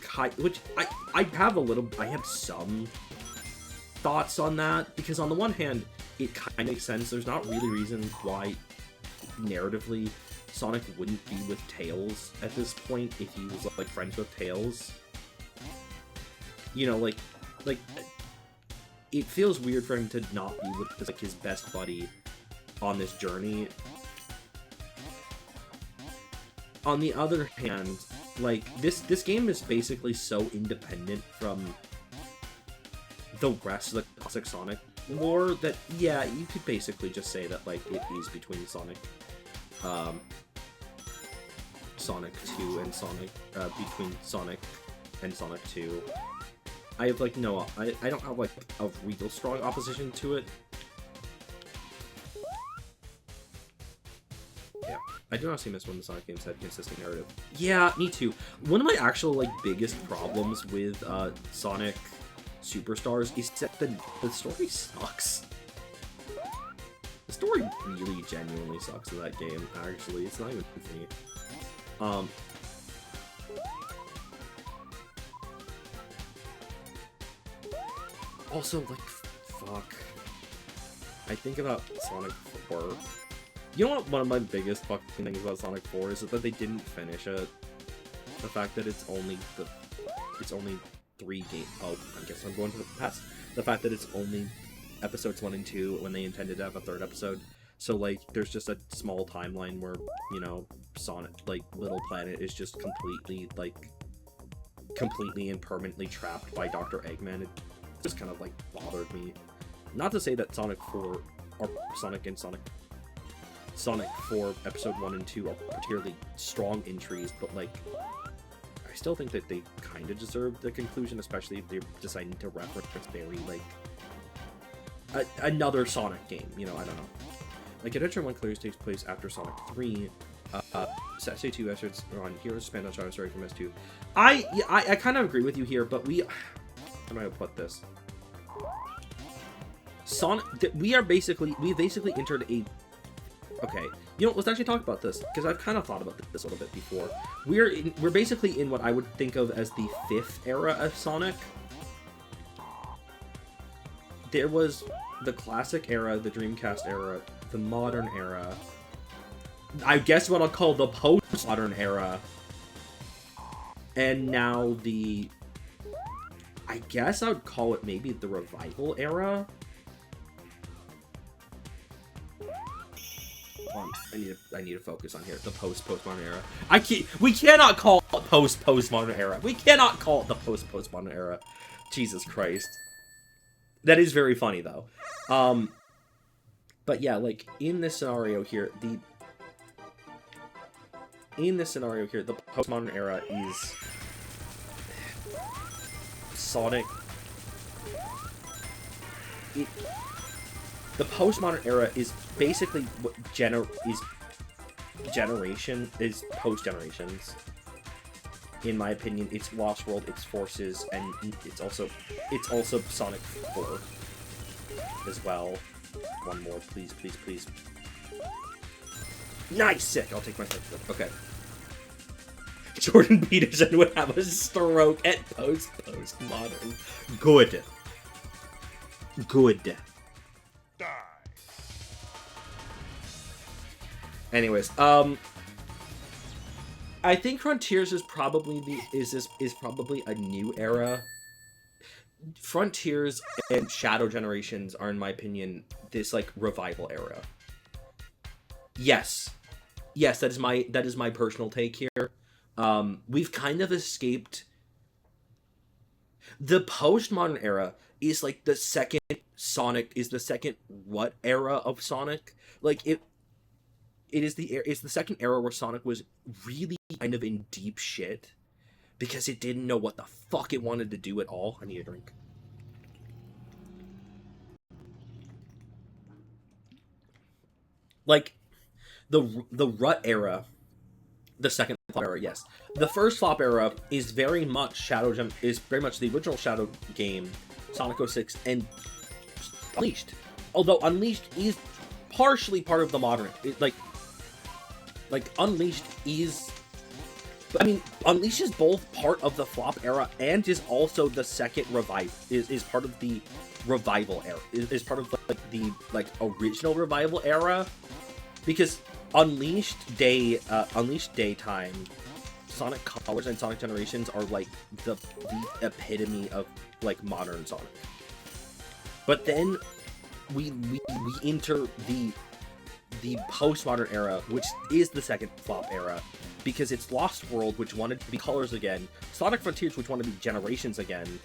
some thoughts on that, because on the one hand, it kind of makes sense. There's not really reason why, narratively, Sonic wouldn't be with Tails at this point if he was, like, friends with Tails. You know, like, it feels weird for him to not be with, like, his best buddy on this journey. On the other hand, like, this game is basically so independent from the rest of the classic Sonic Or that, yeah, you could basically just say that, like, it is between Sonic 2 and Sonic, between Sonic and Sonic 2. I have, like, no, I don't have, like, a real strong opposition to it. Yeah, I do not see miss when the Sonic games had consistent narrative. Yeah, me too. One of my actual, like, biggest problems with, Sonic Superstars is that the story sucks. The story really genuinely sucks in that game, actually. It's not even funny. Also, like, fuck. I think about Sonic 4. You know what one of my biggest fucking things about Sonic 4 is that they didn't finish it. The fact that it's only 3 games. Oh, I guess I'm going to the past. The fact that it's only episodes 1 and 2 when they intended to have a 3rd episode. So, like, there's just a small timeline where, you know, Sonic, like, Little Planet is just completely and permanently trapped by Dr. Eggman. It just kind of, like, bothered me. Not to say that Sonic 4, or Sonic 4 episode 1 and 2 are particularly strong entries, but, like, I still think that they kind of deserve the conclusion, especially if they're deciding to reference very, like, another Sonic game, you know, I don't know. Like, Adventure 1 clearly takes place after Sonic 3, Say 2 episodes are on Heroes Spanned on Shadow Story from S2. I kind of agree with you here, but how do I put this? We basically entered a... Okay, you know, let's actually talk about this, because I've kind of thought about this a little bit before. We're basically in what I would think of as the 5th era of Sonic. There was the classic era, the Dreamcast era, the modern era, I guess what I'll call the post-modern era, and now I guess I would call it maybe the revival era. I need to focus on here. The postmodern era. We cannot call it postmodern era. We cannot call it the postmodern era. Jesus Christ. That is very funny though. But yeah, like in this scenario here, the postmodern era is Sonic. The postmodern era is basically what is post-generations. In my opinion, it's Lost World, it's Forces, and it's also Sonic 4 as well. One more, please, please, please. Nice, sick. I'll take my first. Okay. Jordan Peterson would have a stroke at postmodern. Good. Good. Die. Anyways, I think Frontiers is probably probably a new era. Frontiers and Shadow Generations are, in my opinion, this like revival era. Yes, that is my personal take here. We've kind of escaped. The postmodern era is like the second Sonic is the second what era of Sonic? Like it's the second era where Sonic was really kind of in deep shit because it didn't know what the fuck it wanted to do at all. I need a drink. Like the rut era, the second flop era, yes. The first flop era is very much very much the original Shadow game, Sonic 06 and Unleashed. Although Unleashed is partially part of the modern, Unleashed is... I mean, Unleashed is both part of the flop era and is also the second is part of the revival era. Is part of the original revival era, because Unleashed Daytime, Sonic Colors, and Sonic Generations are like the epitome of like modern Sonic. But then we enter the postmodern era, which is the second flop era, because it's Lost World, which wanted to be Colors again, Sonic Frontiers, which wanted to be Generations again,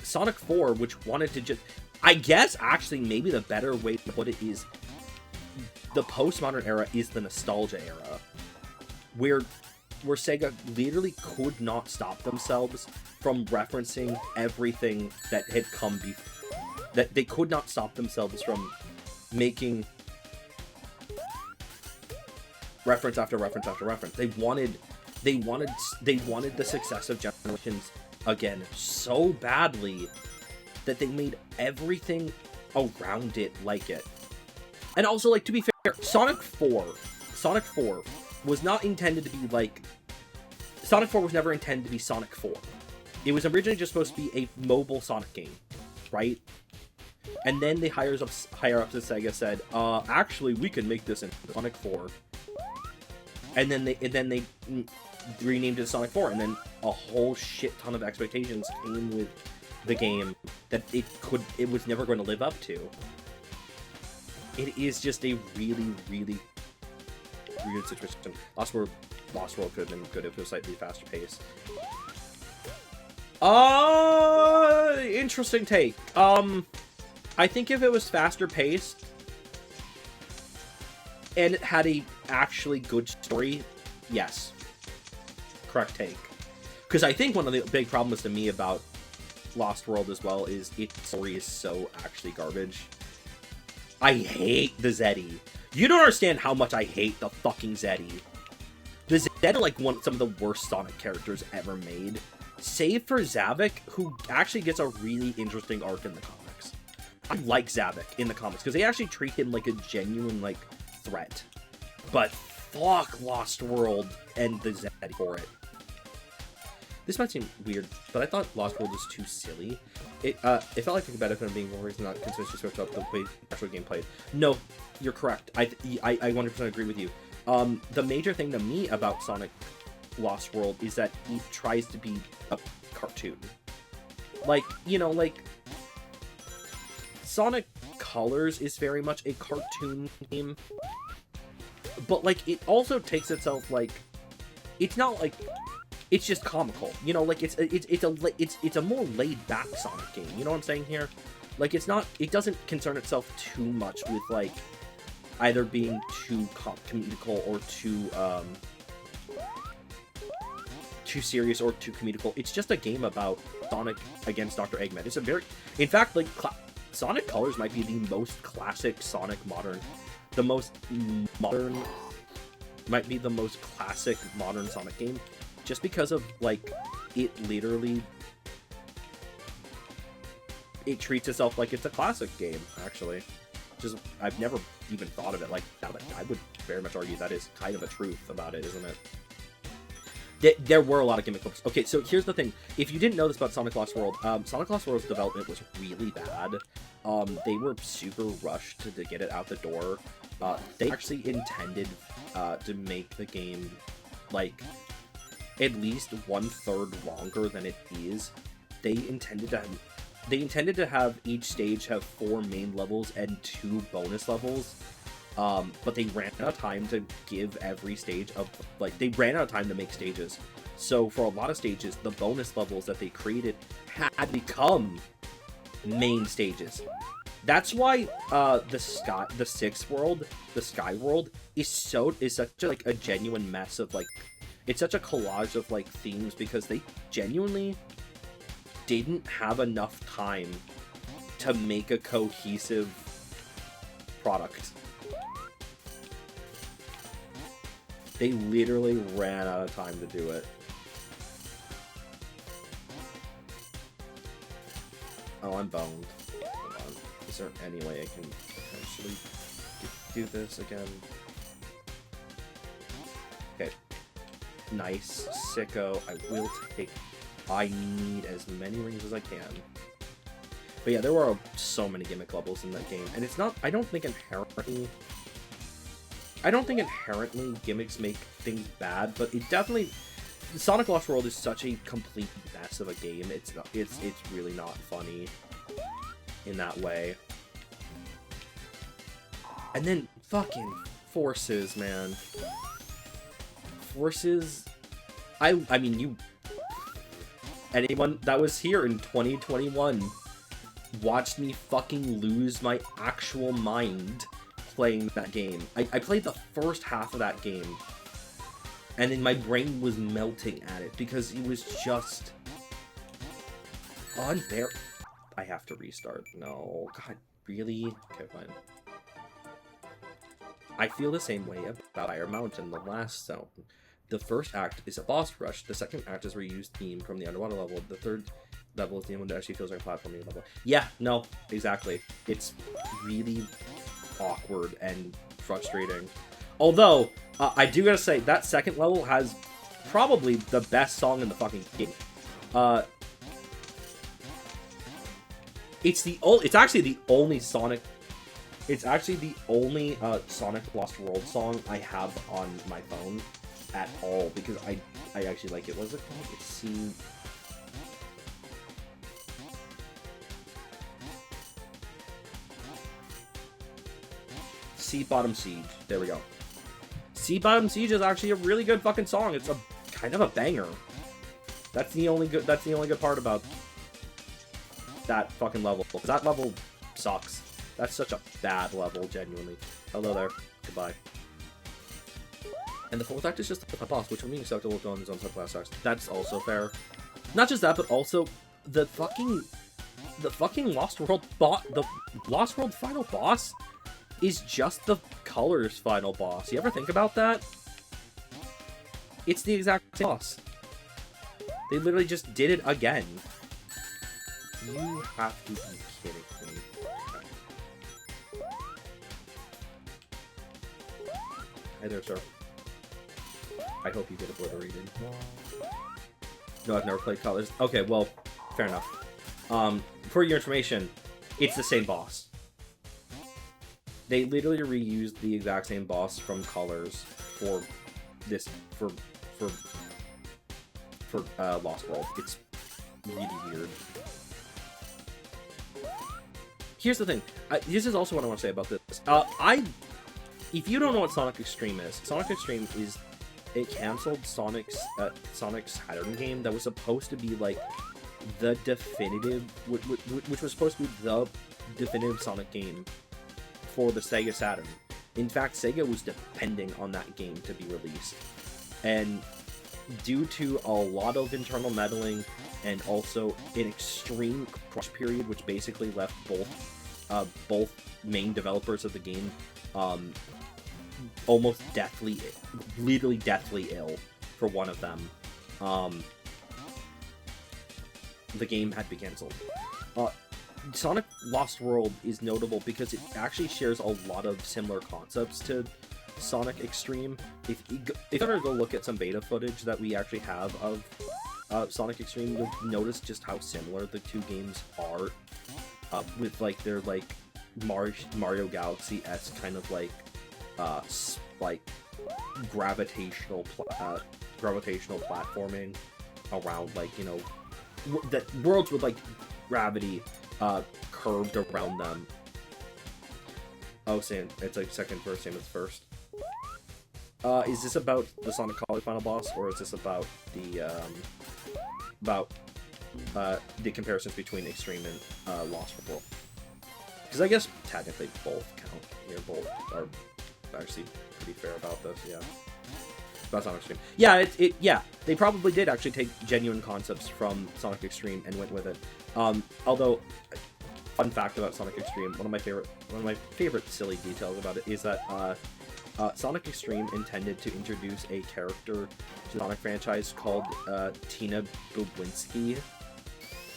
Sonic 4, which wanted to just... I guess, actually, maybe the better way to put it is the postmodern era is the nostalgia era, where Sega literally could not stop themselves from referencing everything that had come before. That they could not stop themselves from making reference after reference after reference. They wanted the success of Generations again so badly that they made everything around it like it. And also, like, to be fair, Sonic 4 was not intended to be like... Sonic 4 was never intended to be Sonic 4. It was originally just supposed to be a mobile Sonic game, right? And then the higher ups at Sega said, actually, we can make this into Sonic 4. And then they renamed it Sonic 4, and then a whole shit ton of expectations came with the game that it was never going to live up to. It is just a really, really weird situation. Lost World could have been good if it was slightly faster pace. Interesting take. I think if it was faster paced and it had a actually good story, yes. Correct take. Because I think one of the big problems to me about Lost World as well is its story is so actually garbage. I hate the Zeddy. You don't understand how much I hate the fucking Zeddy. The Zeddy are like some of the worst Sonic characters ever made. Save for Zavok, who actually gets a really interesting arc in the comics. I like Zavok in the comics, because they actually treat him like a genuine, like, threat. But fuck Lost World and the Zeddy for it. This might seem weird, but I thought Lost World was too silly. It felt like a benefit of being more reason not consistently switched up the way the actual game played. No, you're correct. I 100% agree with you. The major thing to me about Sonic Lost World is that he tries to be a cartoon. Like, you know, like, Sonic Colors is very much a cartoon game, but, like, it also takes itself, like, it's not, like, it's just comical, you know, like, it's a more laid-back Sonic game, you know what I'm saying here? Like, it doesn't concern itself too much with, like, either being too comedical or too serious or too comedical. It's just a game about Sonic against Dr. Eggman. It's a very... In fact, like, Sonic Colors might be the most classic Sonic modern... might be the most classic modern Sonic game. Just because of, like, it literally... It treats itself like it's a classic game, actually. Just, I've never even thought of it like that, but I would very much argue that is kind of a truth about it, isn't it? There were a lot of gimmick clips. Okay, so here's the thing. If you didn't know this about Sonic Lost World, Sonic Lost World's development was really bad. They were super rushed to get it out the door. They actually intended to make the game, like, at least 1/3 longer than it is. They intended to have each stage have 4 main levels and 2 bonus levels. But they ran out of time to give every stage they ran out of time to make stages. So for a lot of stages, the bonus levels that they created had become main stages. That's why the sixth world, the Sky World, is such a genuine mess of, like, it's such a collage of, like, themes, because they genuinely didn't have enough time to make a cohesive product. They literally ran out of time to do it. Oh, I'm boned. Hold on. Is there any way I can potentially do this again? Okay. Nice. Sicko. I will take... I need as many rings as I can. But yeah, there were so many gimmick levels in that game. And it's not... I don't think inherently gimmicks make things bad, but it definitely... Sonic Lost World is such a complete mess of a game. It's really not funny in that way. And then fucking Forces, man. Forces... I mean, anyone that was here in 2021 watched me fucking lose my actual mind playing that game. I played the first half of that game, and then my brain was melting at it because it was just unbearable. I have to restart. No, God, really? Okay, fine. I feel the same way about Fire Mountain, the last zone. The first act is a boss rush. The second act is where you use theme from the underwater level. The third level is the one that actually feels like a platforming level. Yeah, no, exactly. It's really awkward and frustrating. Although, I do gotta say, that second level has probably the best song in the fucking game. It's actually the only Sonic Lost World song I have on my phone at all, because I actually like it. What is it called? It's Sea Bottom Siege. There we go. Sea Bottom Siege is actually a really good fucking song. It's a kind of a banger. That's the only good part about that fucking level. Because that level sucks. That's such a bad level, genuinely. Hello there. Goodbye. And the fourth act is just a boss, which will mean acceptable on his own subclass acts. That's also fair. Not just that, but also the fucking Lost World the Lost World final boss is just the Colors final boss. You ever think about that? It's the exact same boss. They literally just did it again. You have to be kidding me. Hi there, sir. I hope you get obliterated. No, I've never played Colors. Okay, well, fair enough. For your information, it's the same boss. They literally reused the exact same boss from Colors for this for Lost World. It's really weird. Here's the thing. This is also what I want to say about this. If you don't know what Sonic Extreme is, Sonic Extreme is a canceled Sonic Saturn game that was supposed to be like the definitive, which was supposed to be the definitive Sonic game for the Sega Saturn. In fact, Sega was depending on that game to be released, and due to a lot of internal meddling and also an extreme crush period, which basically left both main developers of the game almost literally deathly ill for one of them, the game had to be cancelled. Sonic Lost World is notable because it actually shares a lot of similar concepts to Sonic Extreme. If you ever go look at some beta footage that we actually have of Sonic Extreme, you'll notice just how similar the two games are, with like their like Mario Galaxy-esque kind of like gravitational platforming around, like, you know, that worlds with like gravity curved around them. Oh, Sam, it's like second verse, same as first. Is this about the Sonic Colors final boss, or is this about the comparisons between Extreme and Lost World? Because I guess technically both count here. Both are actually pretty fair about this. Yeah, about Sonic Extreme. Yeah, yeah, they probably did actually take genuine concepts from Sonic Extreme and went with it. Although, fun fact about Sonic Extreme, one of my favorite silly details about it is that Sonic Extreme intended to introduce a character to the Sonic franchise called Tina Bubwinski.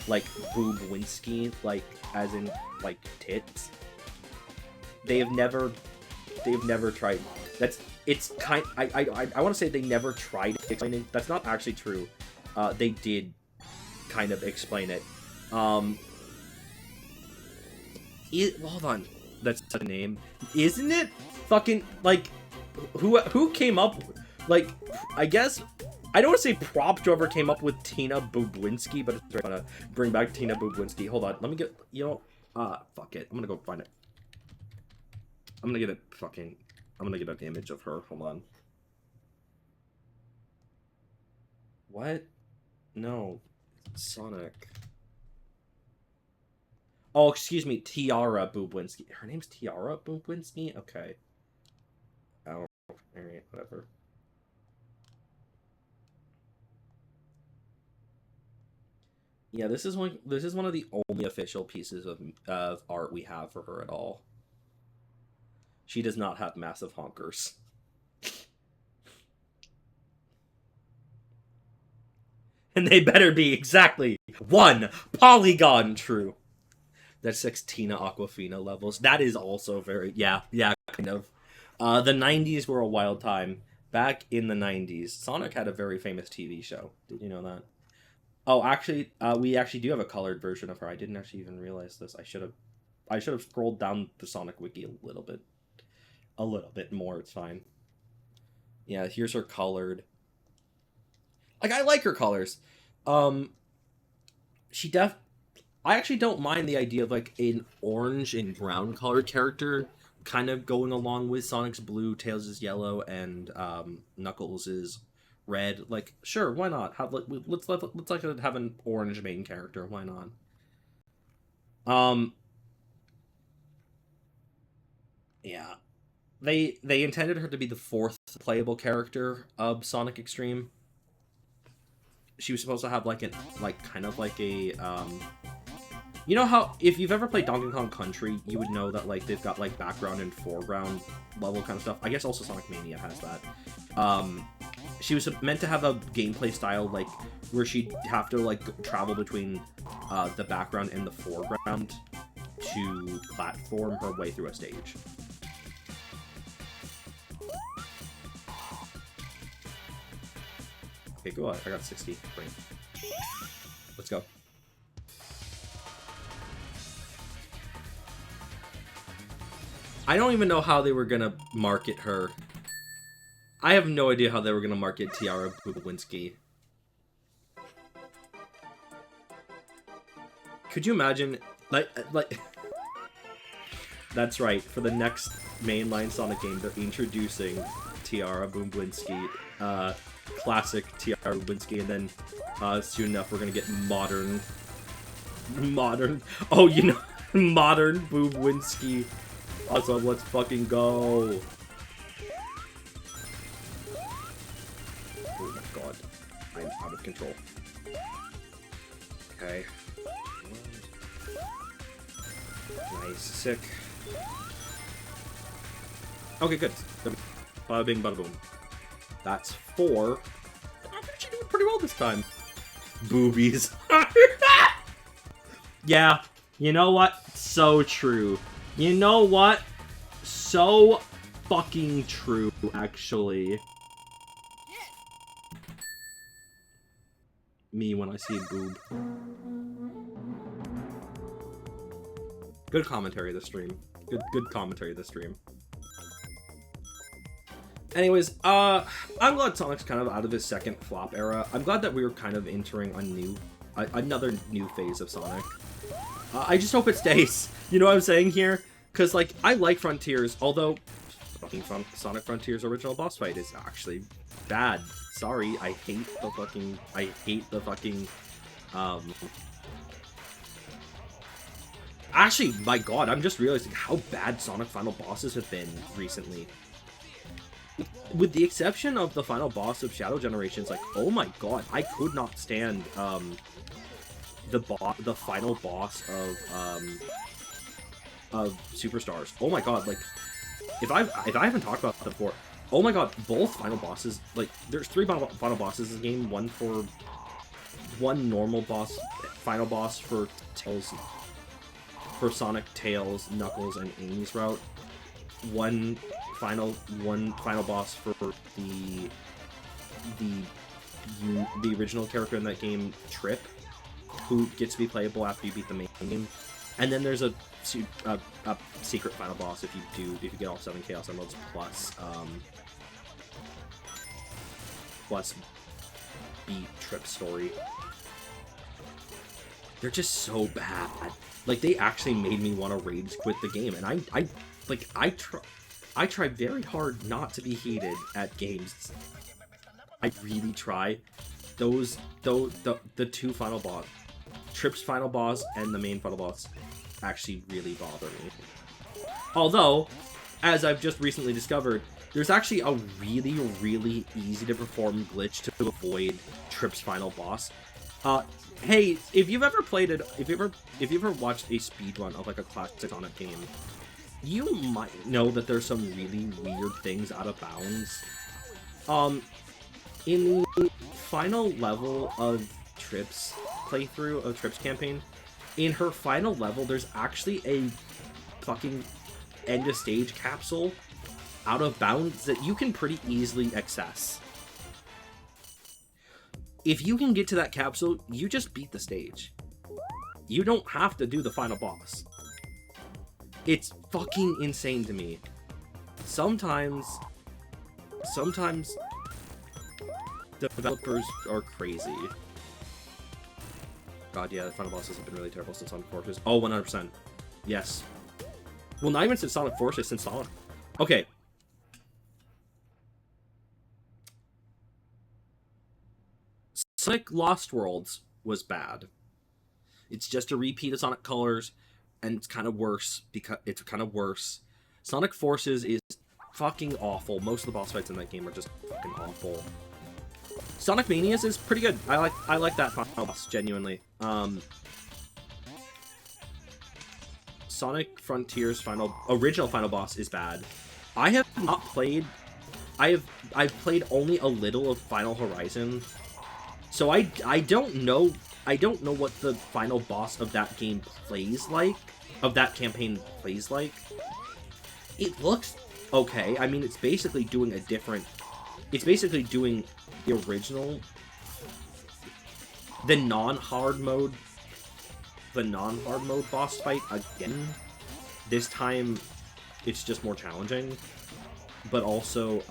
Like Boobwinski, like as in like tits. They've never tried. I want to say they never tried explaining. That's not actually true. They did kind of explain it. Hold on. That's a name, isn't it? Fucking like, who came up? Like, I guess. I don't want to say prop whoever came up with Tina Bubwinski, but it's gonna bring back Tina Bubwinski. Hold on, let me get, you know, fuck it. I'm gonna go find it. I'm gonna get an image of her. Hold on. What? No. Sonic. Oh, excuse me, Tiara Boobwinski. Her name's Tiara Boobwinski? Okay. Oh, alright, whatever. Yeah, this is one of the only official pieces of art we have for her at all. She does not have massive honkers. And they better be exactly 1 polygon true. That's 6 Tina Aquafina levels. That is also very... Yeah, kind of. The 90s were a wild time. Back in the 90s, Sonic had a very famous TV show. Did you know that? Oh, actually, we actually do have a colored version of her. I didn't actually even realize this. I should have scrolled down the Sonic wiki a little bit more. It's fine. Yeah, here's her colored. Like, I like her colors. I actually don't mind the idea of like an orange and brown colored character kind of going along with Sonic's blue, Tails is yellow, and Knuckles is red. Like, sure, why not? Let's have an orange main character. Why not? Yeah, they intended her to be the 4th playable character of Sonic Extreme. She was supposed to have like kind of like a you know how if you've ever played Donkey Kong Country, you would know that like they've got like background and foreground level kind of stuff. I guess also Sonic Mania has that. She was meant to have a gameplay style like where she'd have to like travel between the background and the foreground to platform her way through a stage. Okay, go on. I got 60. Great. Let's go. I don't even know how they were gonna market her. I have no idea how they were gonna market Tiara Boobwinski. Could you imagine, like, that's right, for the next mainline Sonic game, they're introducing Tiara Boobwinski, classic Tiara Boobwinski, and then, soon enough, we're gonna get modern, oh, you know, modern Boobwinski. Awesome, let's fucking go. Oh my god, I'm out of control. Okay. Nice, sick. Okay, good. Bada bing, bada boom. That's 4. I'm actually doing pretty well this time. Boobies. Yeah, you know what? So true. You know what? So fucking true, actually. Me when I see a boob. Good commentary this stream. Good commentary this stream. Anyways, I'm glad Sonic's kind of out of his second flop era. I'm glad that we were kind of entering another new phase of Sonic. I just hope it stays. You know what I'm saying here? Because, like, I like Frontiers, although fucking Sonic Frontiers original boss fight is actually bad. Sorry, I hate the fucking, Actually, my god, I'm just realizing how bad Sonic final bosses have been recently. With the exception of the final boss of Shadow Generations, like, oh my god, I could not stand, the final boss of Superstars. Oh my god, like, if I haven't talked about that before, oh my god, both final bosses, like, there's 3 final bosses in the game, one normal boss, final boss for Tails, for Sonic, Tails, Knuckles, and Amy's route, one final boss for the original character in that game, Trip, who gets to be playable after you beat the main game. And then there's a secret final boss if you get all 7 Chaos Emeralds plus beat Trip's story. They're just so bad. Like, they actually made me want to rage quit the game, and I try very hard not to be heated at games. I really try. the two final boss, Trip's final boss and the main final boss, actually really bother me. Although, as I've just recently discovered, there's actually a really, really easy to perform glitch to avoid Trip's final boss. Hey, if you've ever played it, if you ever watched a speedrun of like a classic Sonic game, you might know that there's some really weird things out of bounds. In the final level of Trip's playthrough of Trip's campaign, in her final level, there's actually a fucking end of stage capsule out of bounds that you can pretty easily access. If you can get to that capsule, you just beat the stage. You don't have to do the final boss. It's fucking insane to me. Sometimes developers are crazy. God, yeah, the final bosses have been really terrible since Sonic Forces. Oh, 100%. Yes. Well, not even since Sonic Forces, since Sonic... Okay. Sonic Lost Worlds was bad. It's just a repeat of Sonic Colors, and it's kind of worse because it's kind of worse. Sonic Forces is fucking awful. Most of the boss fights in that game are just fucking awful. Sonic Manias is pretty good. I like that final boss, genuinely. Sonic Frontiers original final boss is bad. I have not played. I've played only a little of Final Horizon, so I don't know what the final boss of that game plays like. Of that campaign plays like. It looks okay. I mean, it's basically doing a different. It's basically doing the original, the non-hard mode boss fight again. This time, it's just more challenging, but also,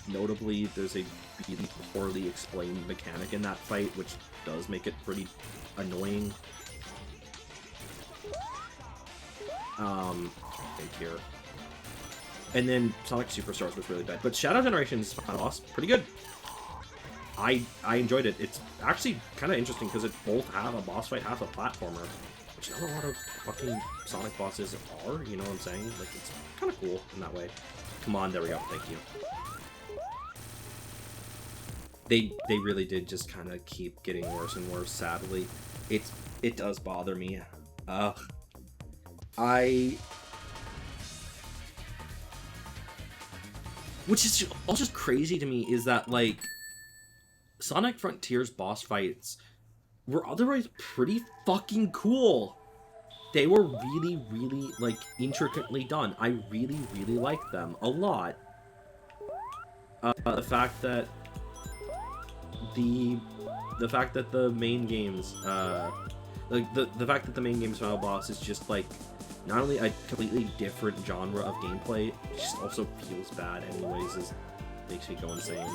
notably, there's a really poorly explained mechanic in that fight, which does make it pretty annoying. Think here. And then Sonic Superstars was really bad, but Shadow Generation's final boss, pretty good. I enjoyed it. It's actually kind of interesting because it both have a boss fight, half a platformer, which not a lot of fucking Sonic bosses are, you know what I'm saying? Like, it's kind of cool in that way. Come on, there we go, thank you. They really did just kind of keep getting worse and worse, sadly. It does bother me. Which is also just crazy to me is that, like, Sonic Frontiers boss fights were otherwise pretty fucking cool. They were really, really, like, intricately done. I really, really liked them a lot. The fact that the main games, like, the fact that the main game's final boss is just, like, not only a completely different genre of gameplay, it just also feels bad anyways, makes me go insane.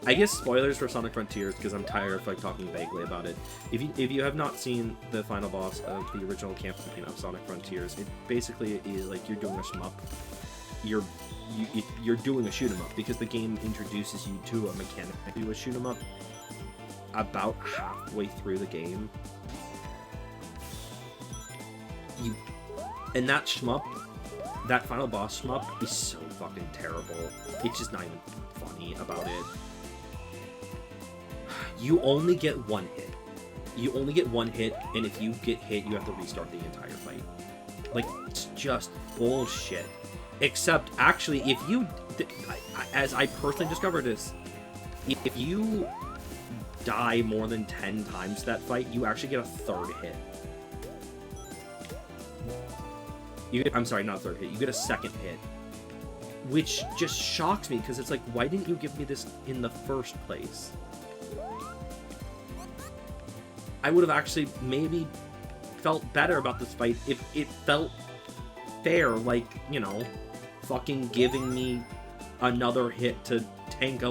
I guess spoilers for Sonic Frontiers, because I'm tired of, like, talking vaguely about it. If you have not seen the final boss of the original campaign of Sonic Frontiers, it basically is like you're doing a shmup. You're doing a shoot 'em up, because the game introduces you to a mechanic to do a shoot 'em up about halfway through the game. And that shmup, that final boss shmup, is so fucking terrible. It's just not even funny about it. You only get one hit. You only get one hit, and if you get hit, you have to restart the entire fight. Like, it's just bullshit. Except, actually, if you... as I personally discovered this, if you die more than 10 times that fight, you actually get a third hit. I'm sorry, not a third hit. You get a second hit. Which just shocks me, because it's like, why didn't you give me this in the first place? I would have actually maybe felt better about this fight if it felt fair, like, you know, fucking giving me another hit to tank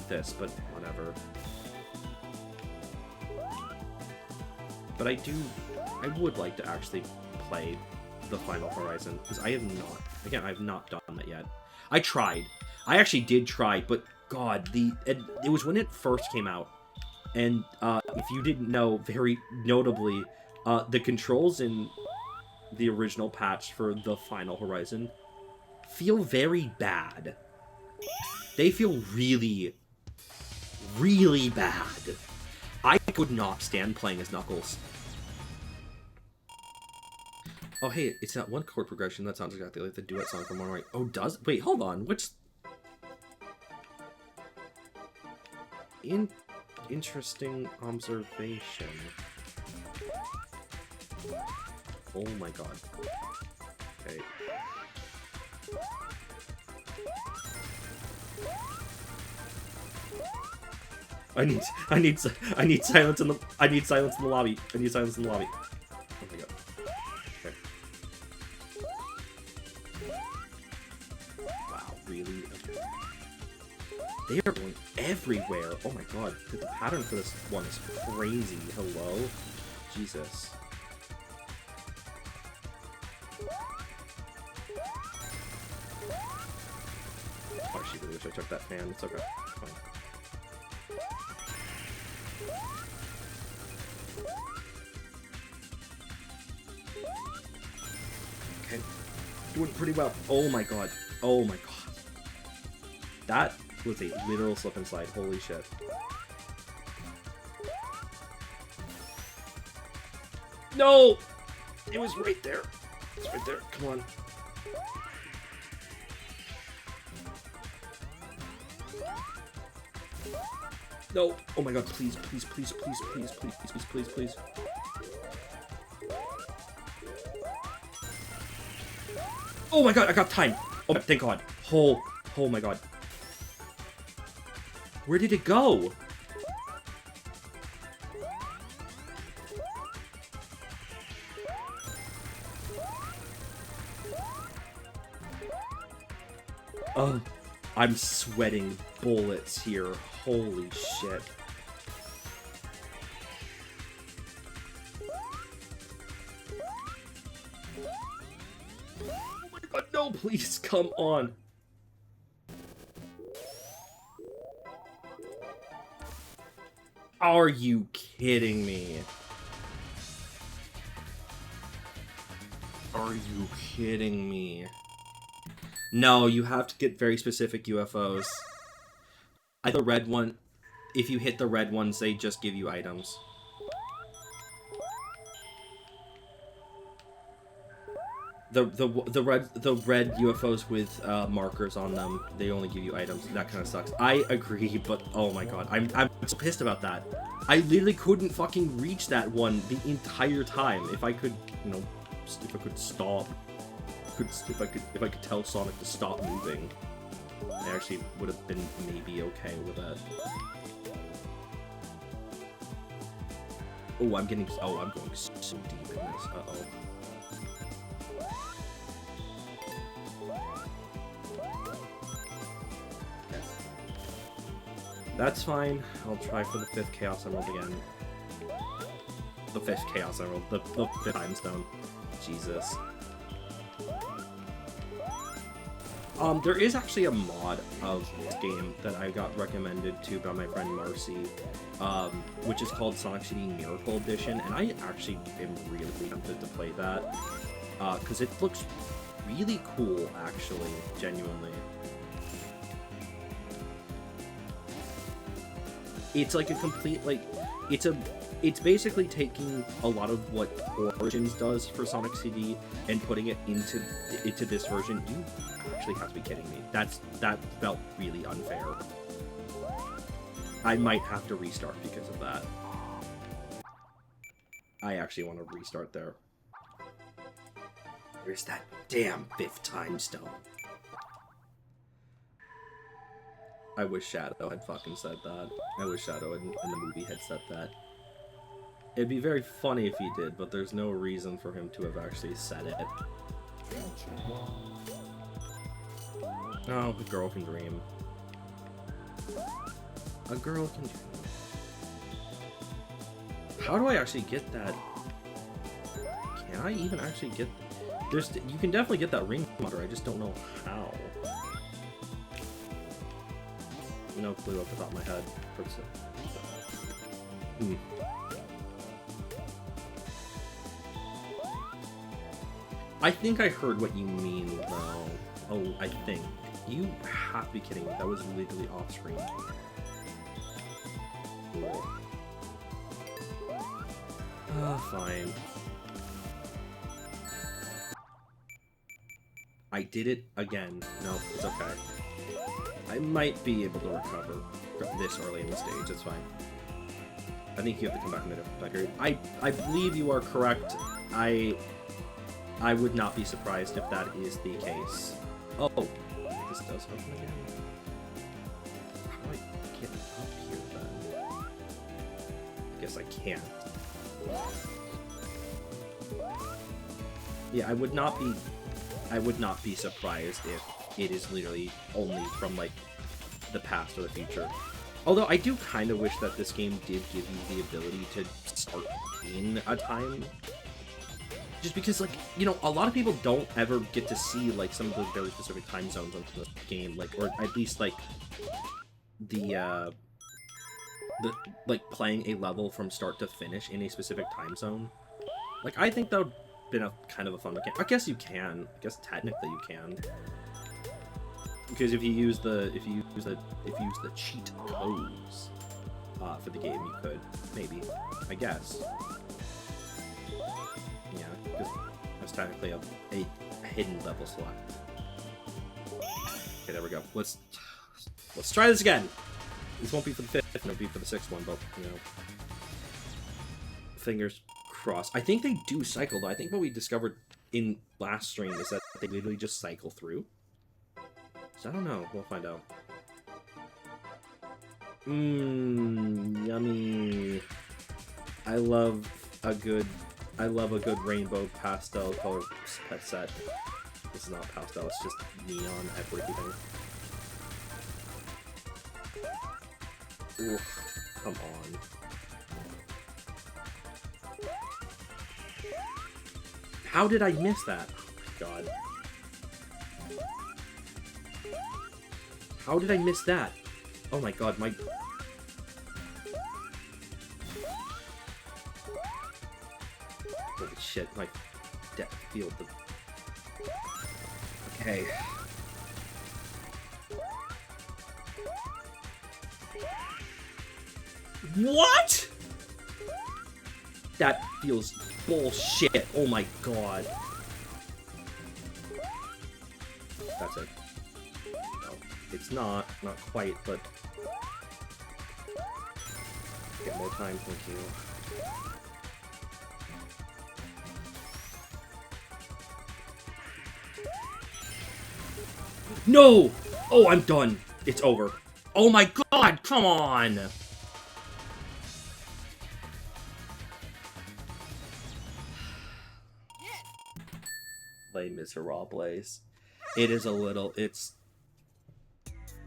this, but whatever. But I would like to actually play the Final Horizon, because I have not done that yet. I tried. I actually did try, but God, it was when it first came out. And if you didn't know, very notably, the controls in the original patch for the Final Horizon feel very bad. They feel really, really bad. I could not stand playing as Knuckles. Oh, hey, it's that one chord progression. That sounds exactly like the duet song from One Right. Oh, does? Wait, hold on. Which... Interesting observation. Oh my god. Okay. I need silence in the lobby. I need silence in the lobby. Oh my god. Okay. Wow, really? They are going everywhere. Oh my god. The pattern for this one is crazy. Hello? Jesus. Oh, she really wish I took that fan. It's okay. It's fine. Okay. Doing pretty well. Oh my god. Oh my god. That was a literal slip and slide. Holy shit. No! It was right there. It's right there. Come on. No. Oh my god, please, please, please, please, please, please, please, please, please. Oh my god, I got time. Oh, thank god. Oh my god. Where did it go? Oh, I'm sweating bullets here. Holy shit. Oh my god, no, please, come on. Are you kidding me? Are you kidding me? No, you have to get very specific UFOs. The red one, if you hit the red ones, they just give you items. The red UFOs with markers on them, they only give you items. That kind of sucks. I agree, but oh my god, I'm so pissed about that. I literally couldn't fucking reach that one the entire time. If I could, you know, if I could stop. If I could tell Sonic to stop moving, I actually would have been maybe okay with that. Oh, I'm going so deep in this. Uh-oh. That's fine. I'll try for the 5th Chaos Emerald again. The 5th Chaos Emerald. The 5th Time Stone. Jesus. There is actually a mod of this game that I got recommended to by my friend Marcy, which is called Sonic CD Miracle Edition, and I actually am really tempted to play that, because it looks really cool, actually, genuinely. It's like a complete, like, it's basically taking a lot of what Origins does for Sonic CD and putting it into this version. You actually have to be kidding me. That felt really unfair. I might have to restart because of that. I actually want to restart there. Where's that damn 5th Time Stone? I wish Shadow had fucking said that. I wish Shadow in the movie had said that. It'd be very funny if he did, but there's no reason for him to have actually said it. Oh, a girl can dream. A girl can dream. How do I actually get that? Can I even actually get... You can definitely get that ring motor, I just don't know how. no clue off the top of my head. I think I heard what you mean, though. Oh, I think. You have to be kidding me. That was legally off screen. Cool. Fine. I did it again. No, it's okay. I might be able to recover this early in the stage. It's fine. I think you have to come back in a different time period. I believe you are correct. I would not be surprised if that is the case. Oh, this does open again. How do I get up here then? I guess I can't. Yeah, I would not be surprised if it is literally only from like the past or the future. Although I do kind of wish that this game did give you the ability to start in a time. Just because, like, you know, a lot of people don't ever get to see, like, some of the very specific time zones on this game, like, or at least, like, like, playing a level from start to finish in a specific time zone. Like, I think that would have been a kind of a fun mechanic. I guess you can. I guess technically you can. Because if you use the cheat codes for the game, you could maybe, I guess. Yeah, because that's technically a hidden level select. Okay, there we go. Let's try this again. This won't be for the 5th, it'll be for the 6th one, but you know, fingers crossed. I think they do cycle though. I think what we discovered in last stream is that they literally just cycle through. So I don't know. We'll find out. Yummy. I love a good rainbow pastel color pet set. This is not pastel, it's just neon everything. Ooh, come on. How did I miss that? Oh my god. How did I miss that? Oh my god, my... Holy shit, my depth field. Okay. What? That feels bullshit. Oh my god. That's it. No, it's not quite, but... Get more time, thank you. No! Oh, I'm done. It's over. Oh my god, come on! Les Miserables. It is a little, it's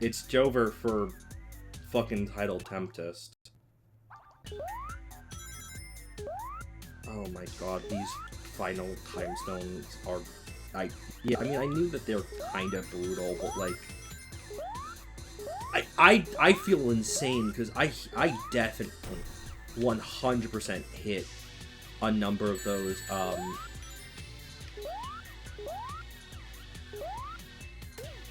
Jover for fucking Title Tempest. Oh my god, these final time stones are... I mean, I knew that they're kind of brutal, but like... I feel insane, because I definitely 100% hit a number of those,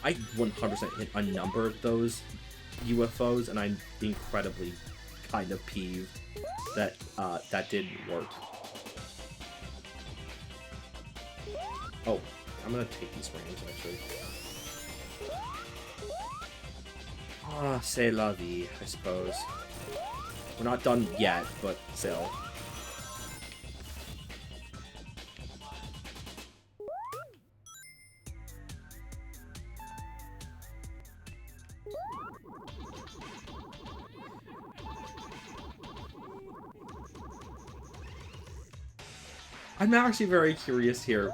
I 100% hit a number of those UFOs, and I'm incredibly kind of peeved that that didn't work. Oh, I'm gonna take these frames, actually. Ah, c'est la vie, I suppose. We're not done yet, but still. I'm actually very curious here.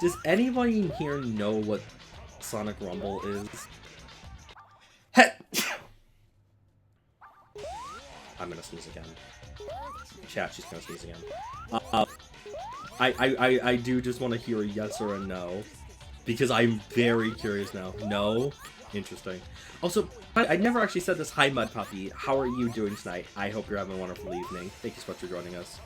Does anybody in here know what Sonic Rumble is? I'm gonna sneeze again. Chat, she's gonna sneeze again. I do just want to hear a yes or a no. Because I'm very curious now. No? Interesting. Also, I never actually said this. Hi, Mud Puppy. How are you doing tonight? I hope you're having a wonderful evening. Thank you so much for joining us.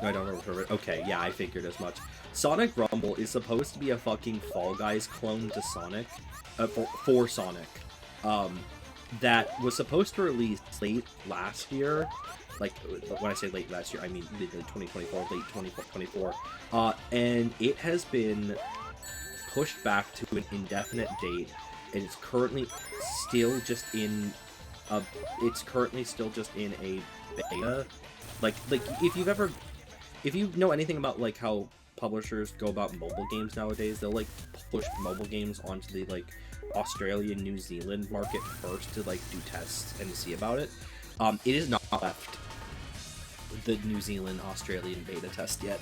No, I don't remember it. Okay, yeah, I figured as much. Sonic Rumble is supposed to be a fucking Fall Guys clone to Sonic. For Sonic. That was supposed to release late last year. Like, when I say late last year, I mean mid 2024, late 2024. And it has been pushed back to an indefinite date. And it's currently still just in a... It's currently still just in a beta. Like if you know anything about, like, how publishers go about mobile games nowadays, they'll, like, push mobile games onto the, like, Australia and New Zealand market first to, like, do tests and see about it. It is not left the New Zealand Australian beta test yet.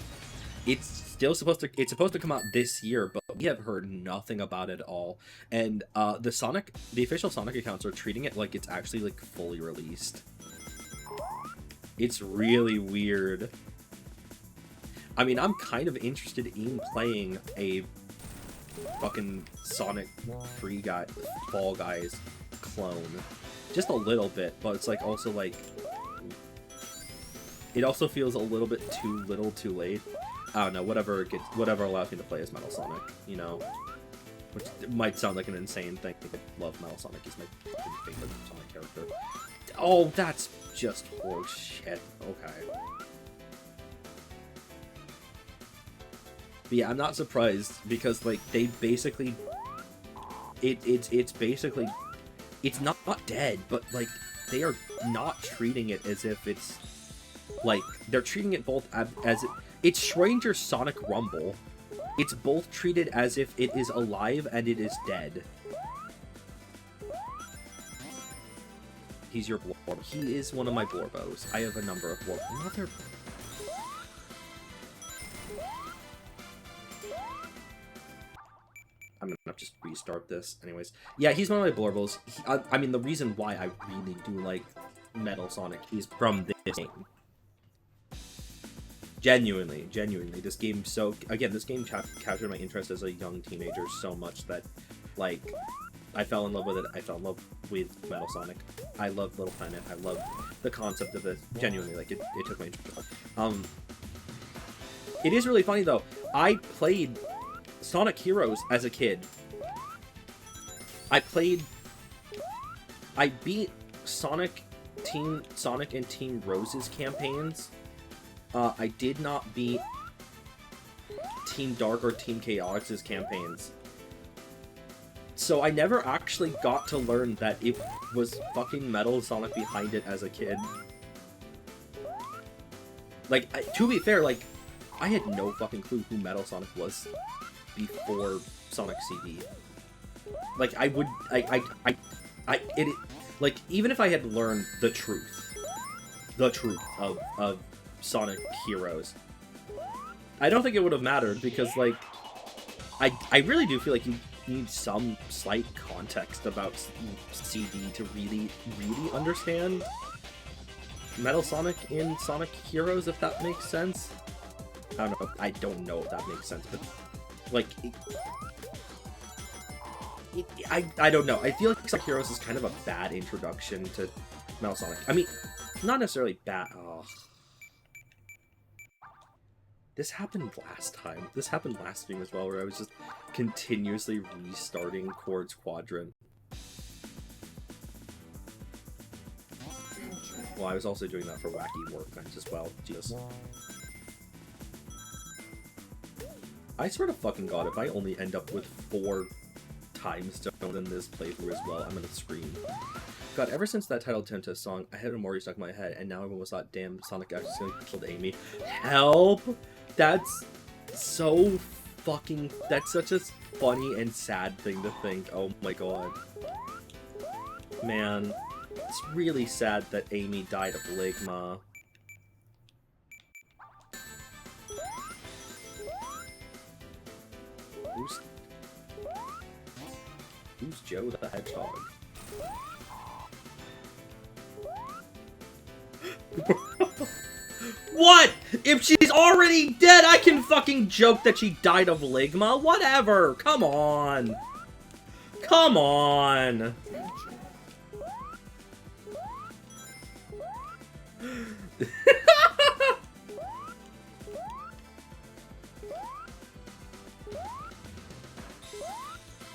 It's still supposed to come out this year, but we have heard nothing about it at all. And the official Sonic accounts are treating it like it's actually, like, fully released. It's really weird. I mean, I'm kind of interested in playing a fucking Sonic Fall Guys clone. Just a little bit, but it's like also like... It also feels a little bit too little too late. I don't know, whatever allows me to play as Metal Sonic, you know? Which might sound like an insane thing, but I love Metal Sonic. He's my favorite Sonic character. Oh, that's just horse shit. Okay. But yeah, I'm not surprised because, like, they basically... It's basically... It's not dead, but, like, they are not treating it as if it's... Like, they're treating it both as... It's Stranger Sonic Rumble. It's both treated as if it is alive and it is dead. He's your Blorbo. He is one of my Blorbos. I have a number of Blorbos. Mother... I'm gonna just restart this. Anyways. Yeah, he's one of my Blorbos. I mean, the reason why I really do like Metal Sonic is from this game. Genuinely. This game this game captured my interest as a young teenager so much that, like, I fell in love with it. I fell in love with Metal Sonic. I love Little Planet. I love the concept of it. Genuinely, like, it took my interest. It is really funny, though. I played Sonic Heroes as a kid. I beat Sonic and Team Rose's campaigns. I did not beat Team Dark or Team Chaotix's campaigns. So I never actually got to learn that it was fucking Metal Sonic behind it as a kid. Like, to be fair, like, I had no fucking clue who Metal Sonic was before Sonic CD. Like, like, even if I had learned the truth of Sonic Heroes, I don't think it would have mattered, because, like, I really do feel like you need some slight context about CD to really understand Metal Sonic in Sonic Heroes, if that makes sense. I don't know if that makes sense, but, like, I don't know. I feel like Sonic Heroes is kind of a bad introduction to Metal Sonic. I mean, not necessarily bad. Oh. This happened last time. This happened last stream as well, where I was just continuously restarting Quartz Quadrant. Well, I was also doing that for Wacky Workbench as well. Jesus. I swear to fucking god, if I only end up with 4 time stones in this playthrough as well, I'm gonna scream. God, ever since that title Tempest song, I had a Mori stuck in my head, and now I've almost thought, damn, Sonic actually killed Amy. Help! That's so fucking... That's such a funny and sad thing to think. Oh my god. Man, it's really sad that Amy died of Ligma. Who's Joe the Hedgehog? What? If she's already dead, I can fucking joke that she died of Ligma? Whatever! Come on! Come on!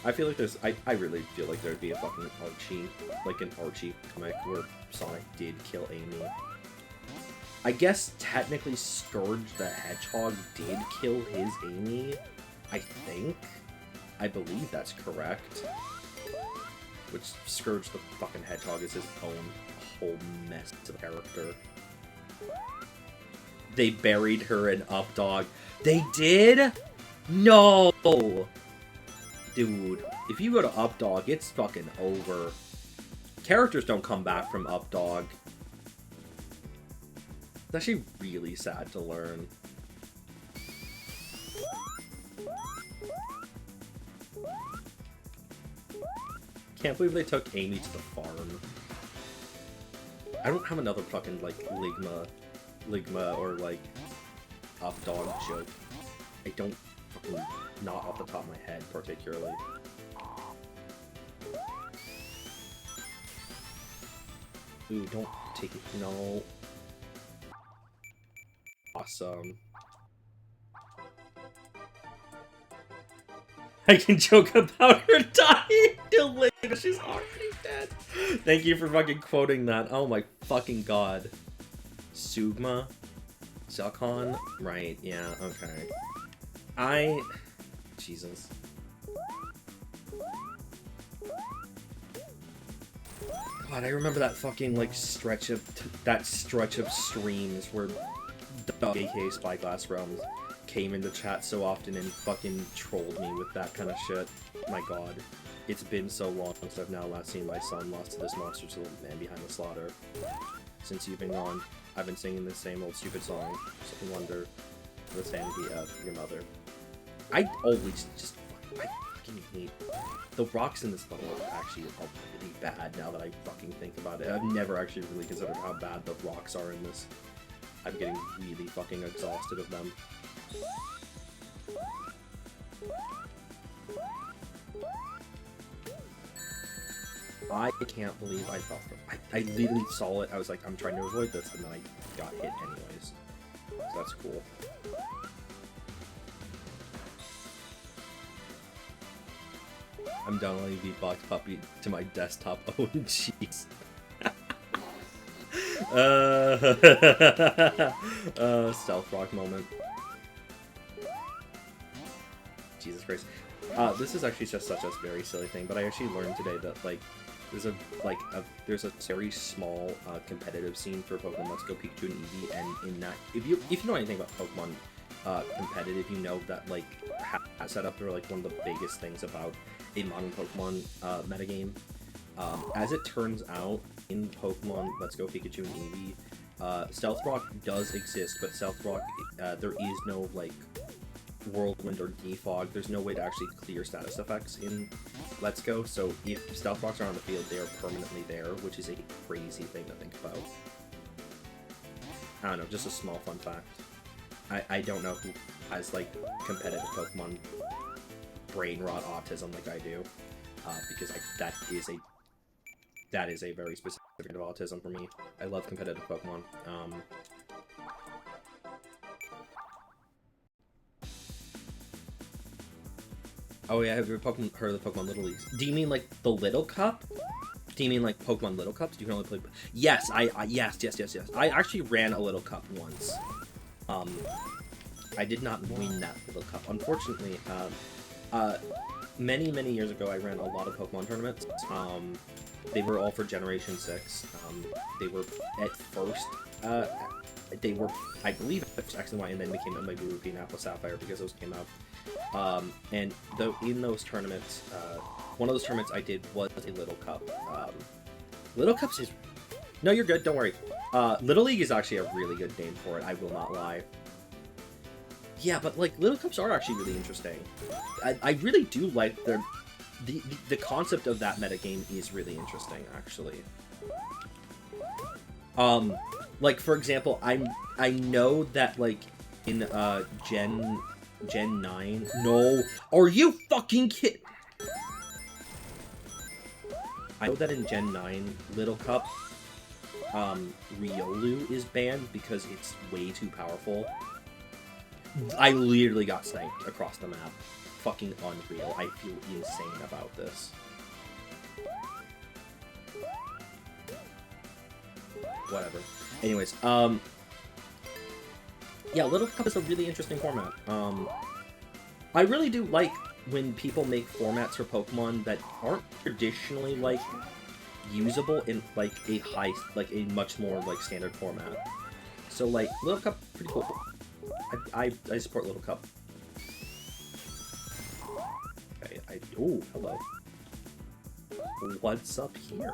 I feel like there's... I really feel like there'd be a fucking Archie, like an Archie comic where Sonic did kill Amy. I guess technically Scourge the Hedgehog did kill his Amy, I think. I believe that's correct. Which Scourge the fucking Hedgehog is his own whole mess of a character. They buried her in Updog. They did? No! Dude, if you go to Updog, it's fucking over. Characters don't come back from Updog. It's actually really sad to learn. Can't believe they took Amy to the farm. I don't have another fucking, like, Ligma or, like, Updog joke. I don't fucking... not off the top of my head, particularly. Ooh, don't take it. No. Awesome. I can joke about her dying till later. She's already dead. Thank you for fucking quoting that. Oh my fucking god. Sugma? Zucon? Right, yeah, okay. Jesus. God, I remember that fucking, like, stretch of streams where Doug, aka Spyglass Realms, came into chat so often and fucking trolled me with that kind of shit. My god. It's been so long since I've now last seen my son lost to this monster to the man behind the slaughter. Since you've been gone, I've been singing the same old stupid song, Something Wonder, for the sanity of your mother. I always just... I fucking hate... The rocks in this level actually are really bad now that I fucking think about it. I've never actually really considered how bad the rocks are in this. I'm getting really fucking exhausted of them. I can't believe I fell for... I literally saw it, I was like, I'm trying to avoid this, and then I got hit anyways. So that's cool. I'm downloading the Box Puppy to my desktop. Oh, jeez. Stealth rock moment. Jesus Christ. This is actually just such a very silly thing, but I actually learned today that, like, there's a very small competitive scene for Pokemon Let's Go Pikachu and Eevee, and in that, if you know anything about Pokemon competitive, you know that, like, setup are like one of the biggest things about a modern Pokemon metagame. As it turns out, in Pokemon Let's Go Pikachu and Eevee, Stealth Rock does exist, but Stealth Rock, there is no, like, Whirlwind or Defog. There's no way to actually clear status effects in Let's Go, so if Stealth Rocks are on the field, they are permanently there, which is a crazy thing to think about. I don't know, just a small fun fact. I don't know who has, like, competitive Pokemon brain rot autism like I do, because that is a very specific kind of autism for me. I love competitive Pokemon. Oh yeah, have you heard of the Pokemon Little Leagues? Do you mean like the Little Cup? Do you mean like Pokemon Little Cups? You can only play... Yes, yes. I actually ran a Little Cup once. I did not win that Little Cup. Unfortunately, many years ago, I ran a lot of Pokemon tournaments. They were all for Generation 6. They were, at first, they were, I believe, X and Y, and then became Omega Ruby and Apple Sapphire because those came out. And though in those tournaments, one of those tournaments I did was a Little Cup. Little Cups is... No, you're good, don't worry. Little League is actually a really good name for it, I will not lie. Yeah, but, like, Little Cups are actually really interesting. I really do like their... The concept of that metagame is really interesting, actually. Like, for example, I know that, like, in, Gen 9... No! Are you fucking kidding? I know that in Gen 9, Little Cup, Riolu is banned because it's way too powerful. I literally got sniped across the map. Fucking unreal. I feel insane about this. Whatever. Anyways, yeah, Little Cup is a really interesting format. I really do like when people make formats for Pokemon that aren't traditionally, like, usable in, like, a much more, like, standard format. So, like, Little Cup, pretty cool. I support Little Cup. Okay, ooh, hello. What's up here?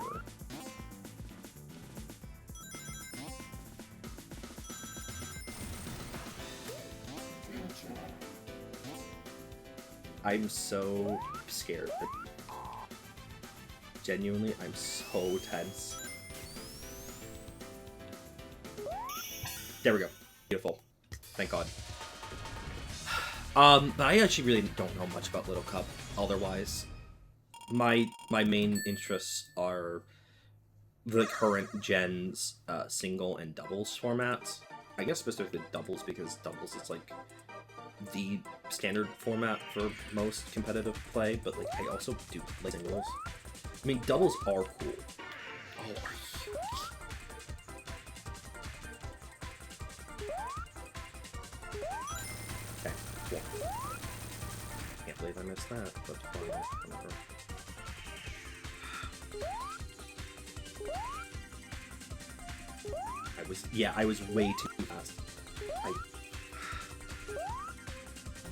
I'm so scared. Genuinely, I'm so tense. There we go. Beautiful. Thank God. But I actually really don't know much about Little Cup otherwise. My main interests are the current gen's single and doubles formats. I guess specifically doubles because doubles is like the standard format for most competitive play, but like I also do like singles. I mean, doubles are cool. Oh, are you? Okay, cool. Can't believe I missed that, but fine, whatever. I was way too fast.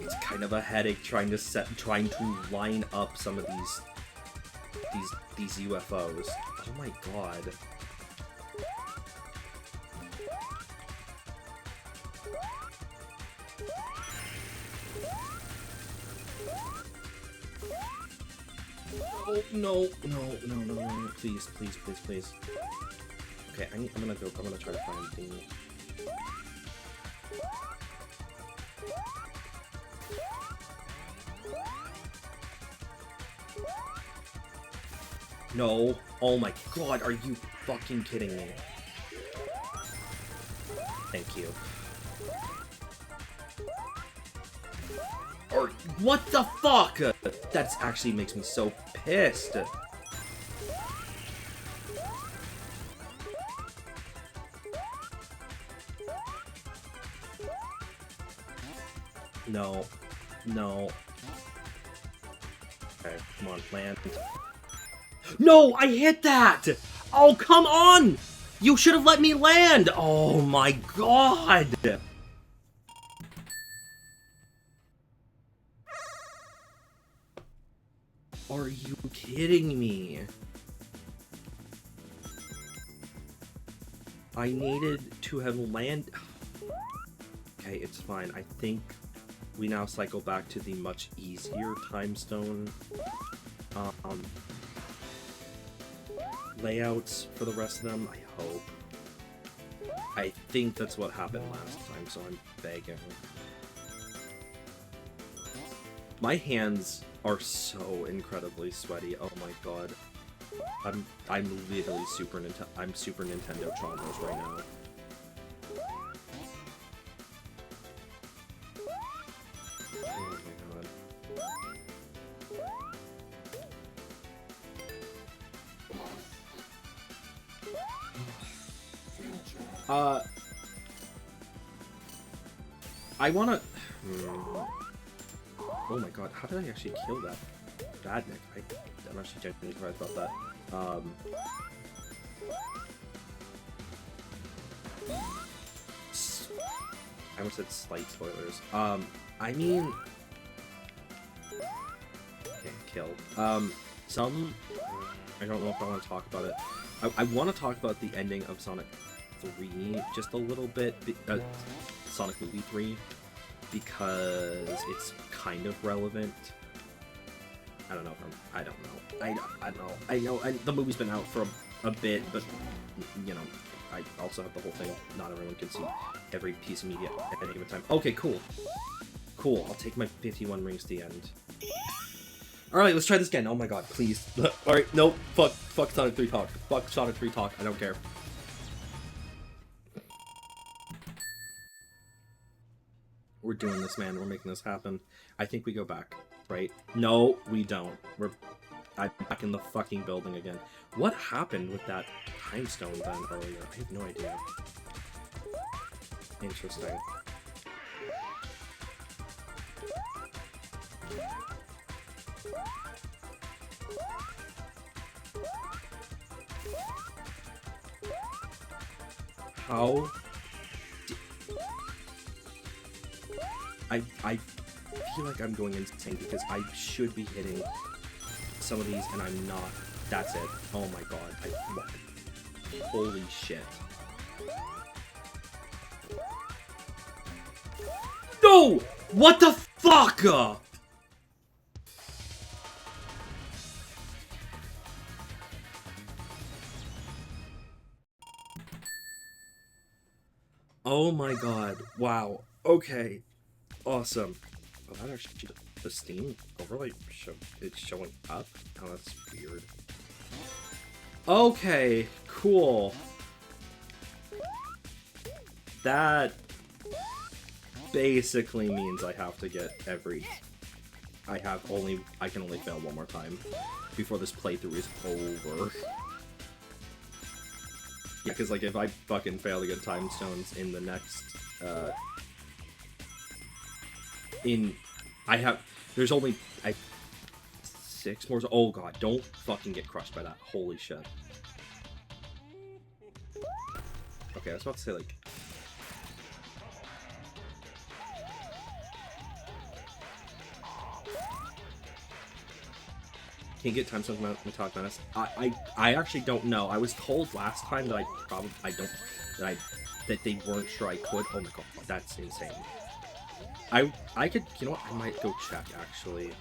It's kind of a headache trying to line up some of these UFOs. Oh my god. Oh no, no, please. Okay, I'm gonna try to find the... No. Oh my god, are you fucking kidding me? Thank you. Or what the fuck? That actually makes me so pissed. No. No. Okay, come on, land. No, I hit that! Oh, come on! You should have let me land! Oh my god! Are you kidding me? I needed to have landed... Okay, it's fine. I think we now cycle back to the much easier time stone layouts for the rest of them, I hope. I think that's what happened last time, so I'm begging. My hands are so incredibly sweaty, oh my god. I'm literally Super Nintendo traumas right now. Oh my god. I wanna... Oh my god, how did I actually kill that Badnik? I'm actually genuinely surprised about that. I almost said slight spoilers. I mean... Okay, kill. I don't know if I want to talk about it. I want to talk about the ending of Sonic 3 just a little bit. Sonic Movie 3. Because it's kind of relevant. I don't know. I don't know. I know. And the movie's been out for a bit, but you know, I also have the whole thing. Not everyone can see every piece of media at any given time. Okay, cool. Cool. I'll take my 51 rings to the end. Alright, let's try this again. Oh my god, please. Alright, nope. Fuck Sonic 3 talk. Fuck Sonic 3 talk. I don't care. We're doing this, man. We're making this happen. I think we go back, right? No, we don't. I'm back in the fucking building again. What happened with that time stone then earlier? I have no idea. Interesting. How? I feel like I'm going insane because I should be hitting some of these and I'm not. That's it. Oh my god. Holy shit. No! What the fuck? Oh my god. Wow. Okay. Awesome. Oh, that actually, the Steam overlay it's showing up? Oh, that's weird. Okay, cool. That basically means I have to get I can only fail one more time before this playthrough is over. Yeah, because, like, if I fucking fail to get time stones in the next, there's only, 6 more, oh god, don't fucking get crushed by that, holy shit. Okay, I was about to say, like, can't get time stones with Metallic Menace. I actually don't know. I was told last time that that they weren't sure I could. Oh my god, that's insane. I could, you know what? I might go check actually.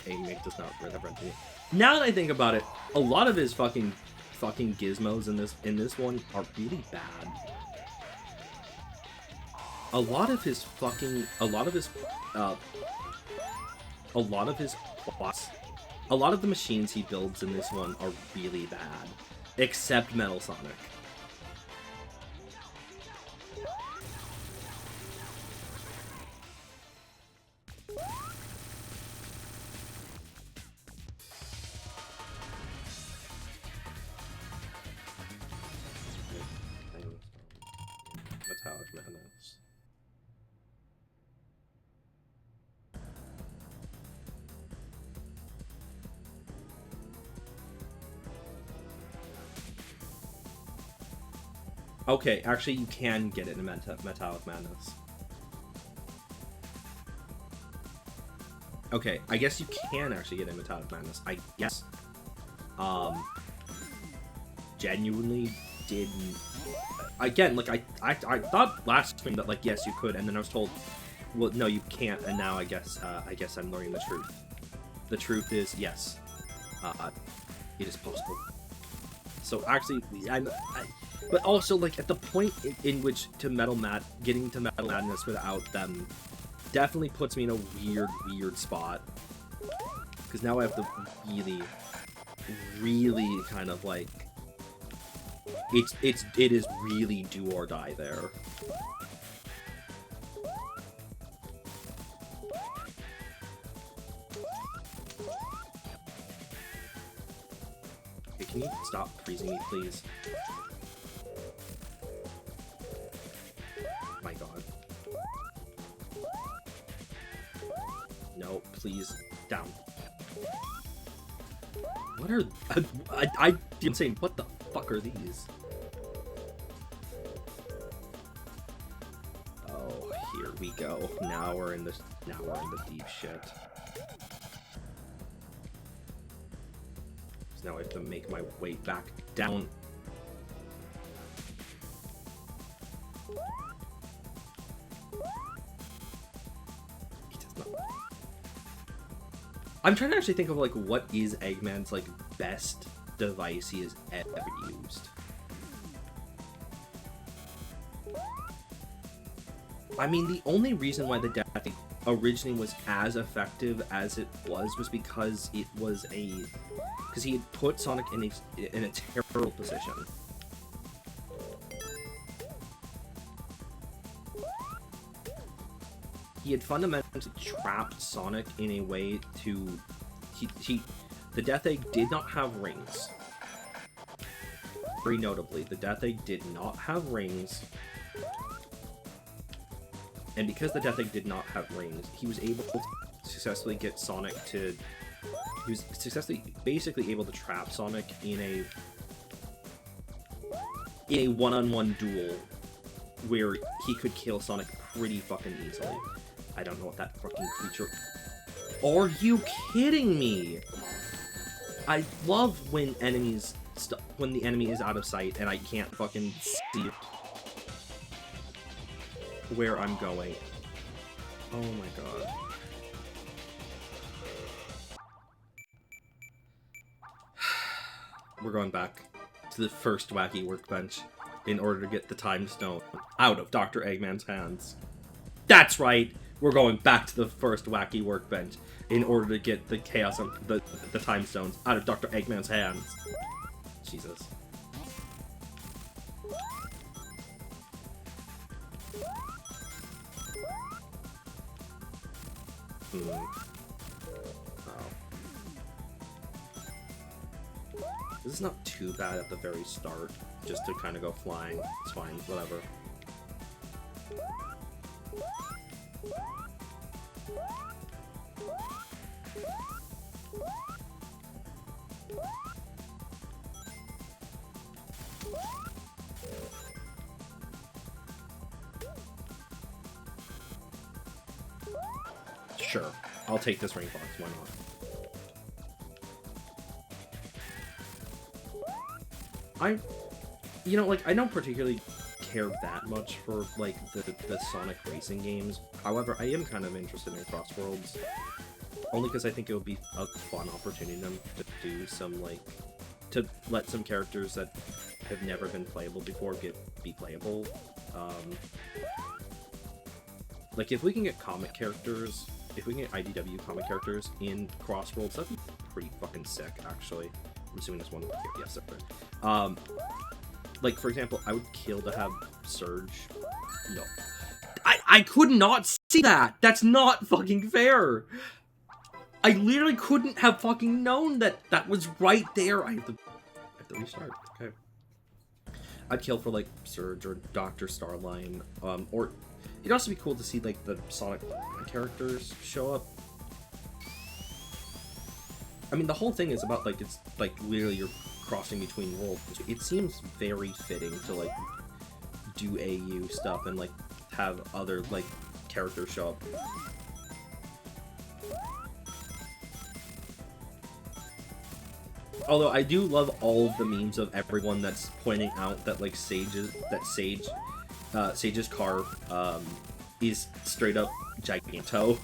Hey, Mick does not have rent to me. Now that I think about it, a lot of his fucking gizmos in this one are really bad. A lot of his plots, a lot of the machines he builds in this one are really bad, except Metal Sonic. Metallic Madness. Okay, actually you can get it in Metallic Madness. Okay, I guess you can actually get it in Metallic Madness. I guess. Genuinely didn't. Again, like I thought last stream that like yes you could, and then I was told, well no you can't, and now I guess I'm learning the truth. The truth is yes, it is possible. So actually, but also like at the point in which getting to Metal Madness without them definitely puts me in a weird spot, because now I have to really kind of like it is really do or die there. Okay, can you stop freezing me, please? My god. No, please. Down. What are... I'm saying, what the fuck are these? Oh, here we go. Now we're in the deep shit. So now I have to make my way back down. I'm trying to actually think of like what is Eggman's like best device he has ever used. I mean, the only reason why the death originally was as effective as it was because it was because he had put Sonic in a terrible position. He had fundamentally trapped Sonic in a way to... the Death Egg did not have rings. Very notably, the Death Egg did not have rings. And because the Death Egg did not have rings, he was able to successfully get Sonic to... He was basically able to trap Sonic in a one-on-one duel where he could kill Sonic pretty fucking easily. I don't know what that fucking creature... Are you kidding me? I love when when the enemy is out of sight and I can't fucking see where I'm going. Oh my god. We're going back to the first wacky workbench in order to get the time stone out of Dr. Eggman's hands. That's right! We're going back to the first wacky workbench in order to get the chaos on the time stones out of Dr. Eggman's hands. Jesus. Oh. This is not too bad at the very start, just to kind of go flying. It's fine, whatever. Sure, I'll take this ring box, why not? I don't particularly care that much for, like, the Sonic racing games. However, I am kind of interested in Crossworlds. Only because I think it would be a fun opportunity to do some, like, to let some characters that have never been playable before be playable. Like, if we can get comic characters, if we can get IDW comic characters in Crossworlds, that'd be pretty fucking sick, actually. I'm assuming this one here. Yes, there. Like, for example, I would kill to have Surge. No. I could not see that! That's not fucking fair! I literally couldn't have fucking known that that was right there. I have to restart. Okay. I'd kill for, like, Surge or Dr. Starline. Or it'd also be cool to see, like, the Sonic characters show up. I mean, the whole thing is about, like, it's, like, literally you're crossing between worlds. It seems very fitting to, like, do AU stuff and, like, have other, like, characters show up. Although I do love all of the memes of everyone that's pointing out that, like, Sage's car is straight up Giganto.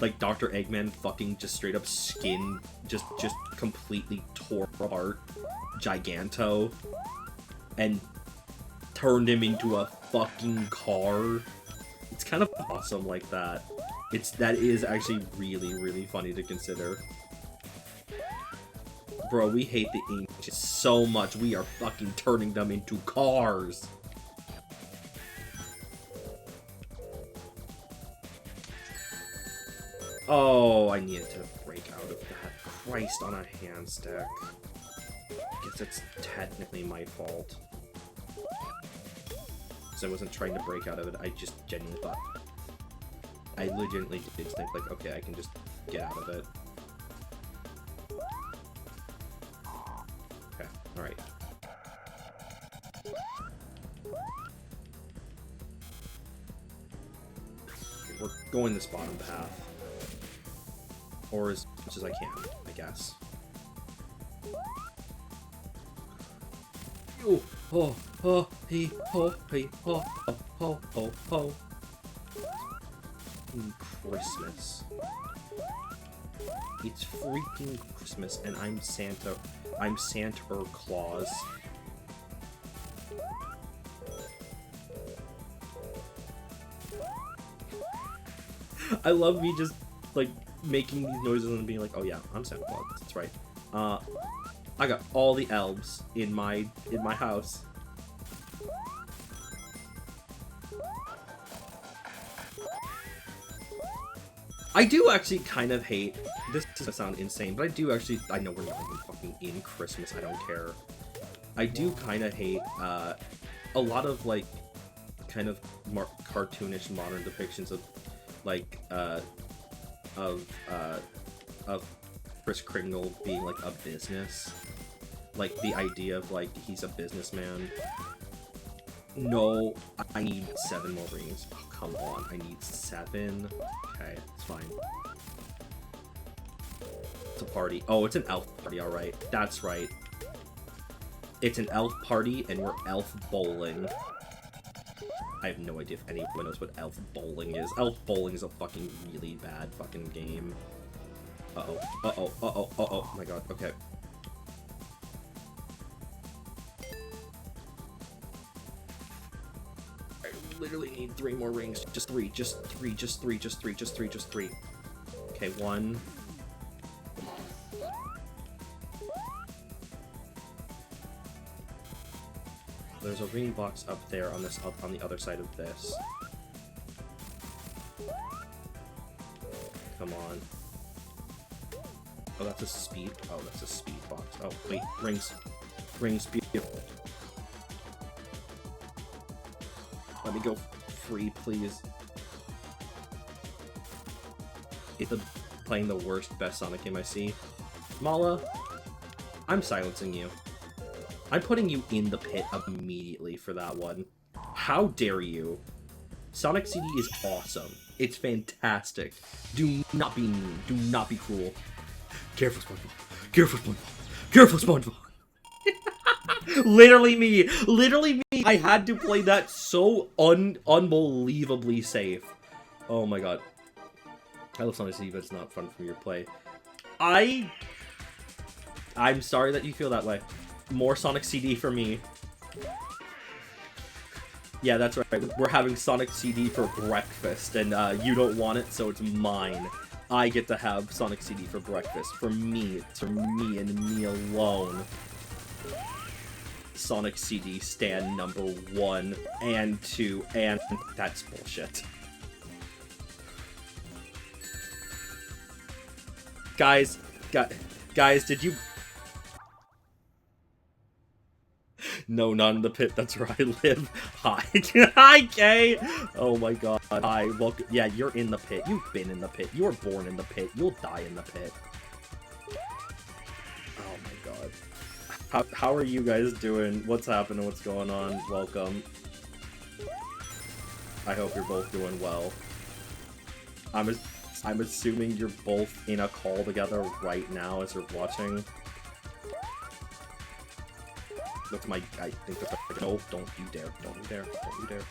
Like Dr. Eggman fucking just straight up just completely tore apart Giganto and turned him into a fucking car. It's kind of awesome like that. That is actually really, really funny to consider. Bro, we hate the ancients so much, we are fucking turning them into cars. Oh, I needed to break out of that. Christ on a hand stick. I guess it's technically my fault. Because I wasn't trying to break out of it, I just genuinely thought... I legitimately did think, like, okay, I can just get out of it. Okay, alright. We're going this bottom path. Or as much as I can, I guess. Oh, oh, oh, he, ho, ho, ho, ho, ho. Christmas. It's freaking Christmas, and I'm Santa. I'm Santa Claus. I love me just, like, making these noises and being like, oh yeah, I'm Santa Claus. That's right. I got all the elves in my house. I do actually kind of hate, this is gonna sound insane, but I do actually, I know we're not even fucking in Christmas, I don't care. I do kind of hate, a lot of, like, kind of more cartoonish modern depictions of, like, of Kris Kringle being, like, a business. Like, the idea of, like, he's a businessman. No, I need 7 more rings. Oh, come on, I need 7. Okay, it's fine. It's a party. Oh, it's an elf party, alright. That's right. It's an elf party, and we're elf bowling. I have no idea if anyone knows what elf bowling is. Elf bowling is a fucking really bad fucking game. Uh-oh, uh-oh, uh-oh, uh-oh, oh my god, okay. I literally need 3 more rings. Just 3, just 3, just 3, just 3, just 3, just 3. Okay, 1. There's a ring box up there on this, on the other side of this. Come on. Oh, that's a speed. Oh, that's a speed box. Oh, wait, rings. Rings, beautiful. Let me go free, please. It's playing the worst best Sonic game I see. Mala, I'm silencing you. I'm putting you in the pit immediately for that one. How dare you? Sonic CD is awesome. It's fantastic. Do not be mean. Do not be cruel. Careful, SpongeBob. Careful, SpongeBob. Careful, SpongeBob. Literally me. Literally me. I had to play that so unbelievably safe. Oh my god. I love Sonic CD, but it's not fun from your play. I'm sorry that you feel that way. More Sonic CD for me. Yeah, that's right. We're having Sonic CD for breakfast, and you don't want it, so it's mine. I get to have Sonic CD for breakfast. For me. It's for me and me alone. Sonic CD stand number 1 and 2, and that's bullshit. Guys, did you... No, not in the pit. That's where I live. Hi. Hi, Kay! Oh my god. Hi. Welcome. Yeah, you're in the pit. You've been in the pit. You were born in the pit. You'll die in the pit. Oh my god. How are you guys doing? What's happening? What's going on? Welcome. I hope you're both doing well. I'm assuming you're both in a call together right now as you're watching. That's my, I think that's my, no, don't you dare, don't you dare, don't you dare.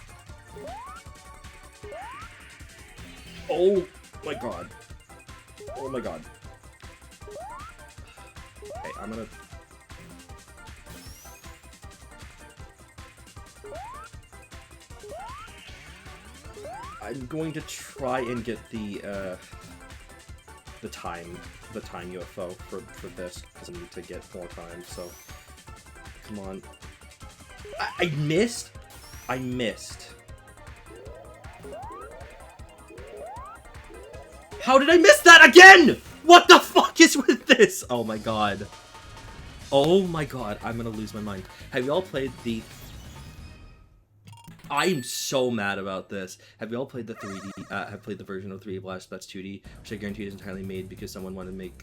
Oh my god. Oh my god. Okay, I'm gonna... I'm going to try and get the time UFO for this, because I need to get more time, so... Come on. I missed? I missed. How did I miss that again? What the fuck is with this? Oh my god. Oh my god, I'm gonna lose my mind. Have you all played the... I'm so mad about this. Have you all played the 3D, have played the version of 3D Blast that's 2D, which I guarantee is entirely made because someone wanted to make,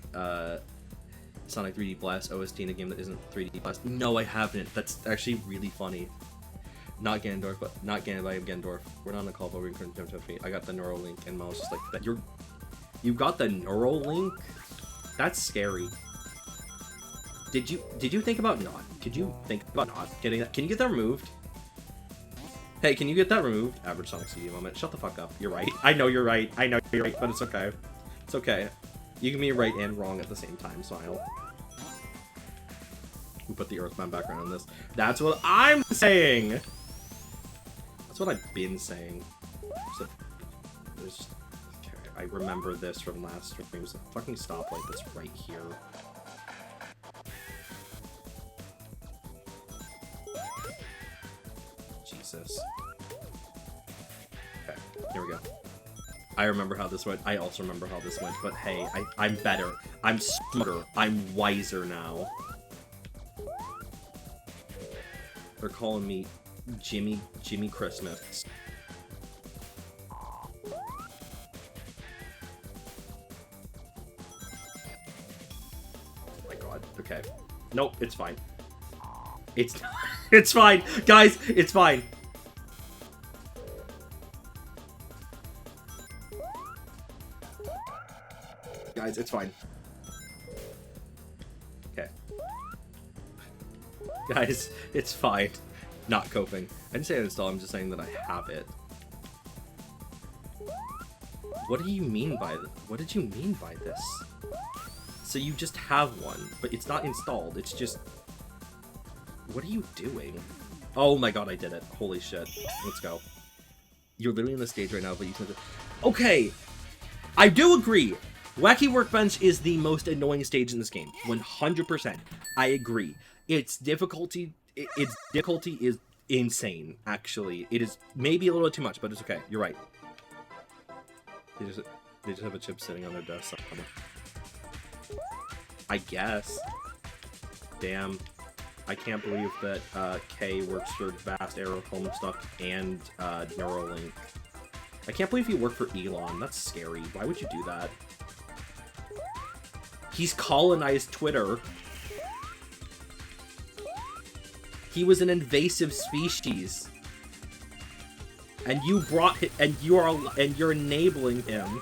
Sonic 3D Blast OST in a game that isn't 3D Blast? No, I haven't. That's actually really funny. Not Ganondorf, but not Ganon, but I have Ganondorf. We're not on a call, but we're going to jump me. I got the Neuralink, and Miles just like that. You got the Neuralink? That's scary. Did you think about not? Could you think about not getting that? Can you get that removed? Hey, can you get that removed? Average Sonic CD moment. Shut the fuck up. You're right. I know you're right. I know you're right, but it's okay. It's okay. You can be right and wrong at the same time, Smile. We put the Earthbound background on this. That's what I'm saying! That's what I've been saying. So, there's... Okay. I remember this from last streams. Fucking stoplight that's right here. Jesus. Okay, here we go. I remember how this went. I also remember how this went, but hey, I'm better. I'm smarter. I'm wiser now. They're calling me Jimmy Christmas. Oh my god. Okay. Nope, it's fine. It's fine. Guys, it's fine. Guys, it's fine. Okay. Guys, it's fine. Not coping. I didn't say uninstall, I'm just saying that I have it. What do you mean by this? What did you mean by this? So you just have one, but it's not installed, it's just... What are you doing? Oh my god, I did it. Holy shit. Let's go. You're literally in the stage right now, but you can... Okay! I do agree! Wacky Workbench is the most annoying stage in this game. 100%. I agree. Its difficulty is insane, actually. It is maybe a little bit too much, but it's okay. You're right. They just have a chip sitting on their desk. I guess. Damn. I can't believe that K works for Vast Arrow Homestuck and Neuralink. I can't believe you work for Elon. That's scary. Why would you do that? He's colonized Twitter. He was an invasive species. And you brought him, and you're enabling him.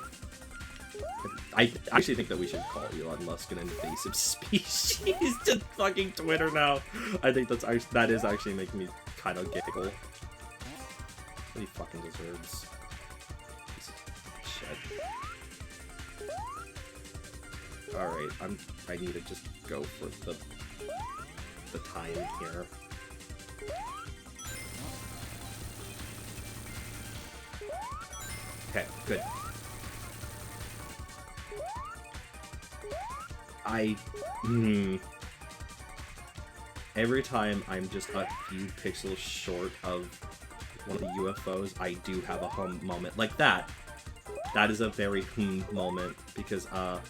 I actually think that we should call Elon Musk an invasive species to fucking Twitter now. I think that is actually making me kind of giggle. What he fucking deserves. Shit. Alright, I need to just go for the time here. Okay, good. Every time I'm just a few pixels short of one of the UFOs, I do have a hum moment. Like that. That is a very moment, because, I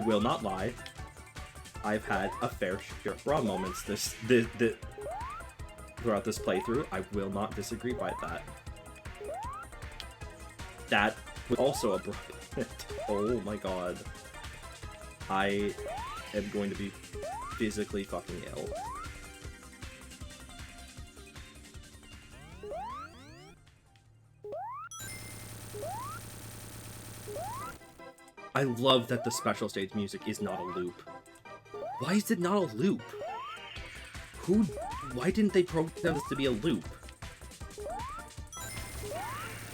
will not lie. I've had a fair share of raw moments throughout this playthrough. I will not disagree by that. That was also a brilliant. Oh my god. I am going to be physically fucking ill. I love that the special stage music is not a loop. Why is it not a loop? Why didn't they program this to be a loop?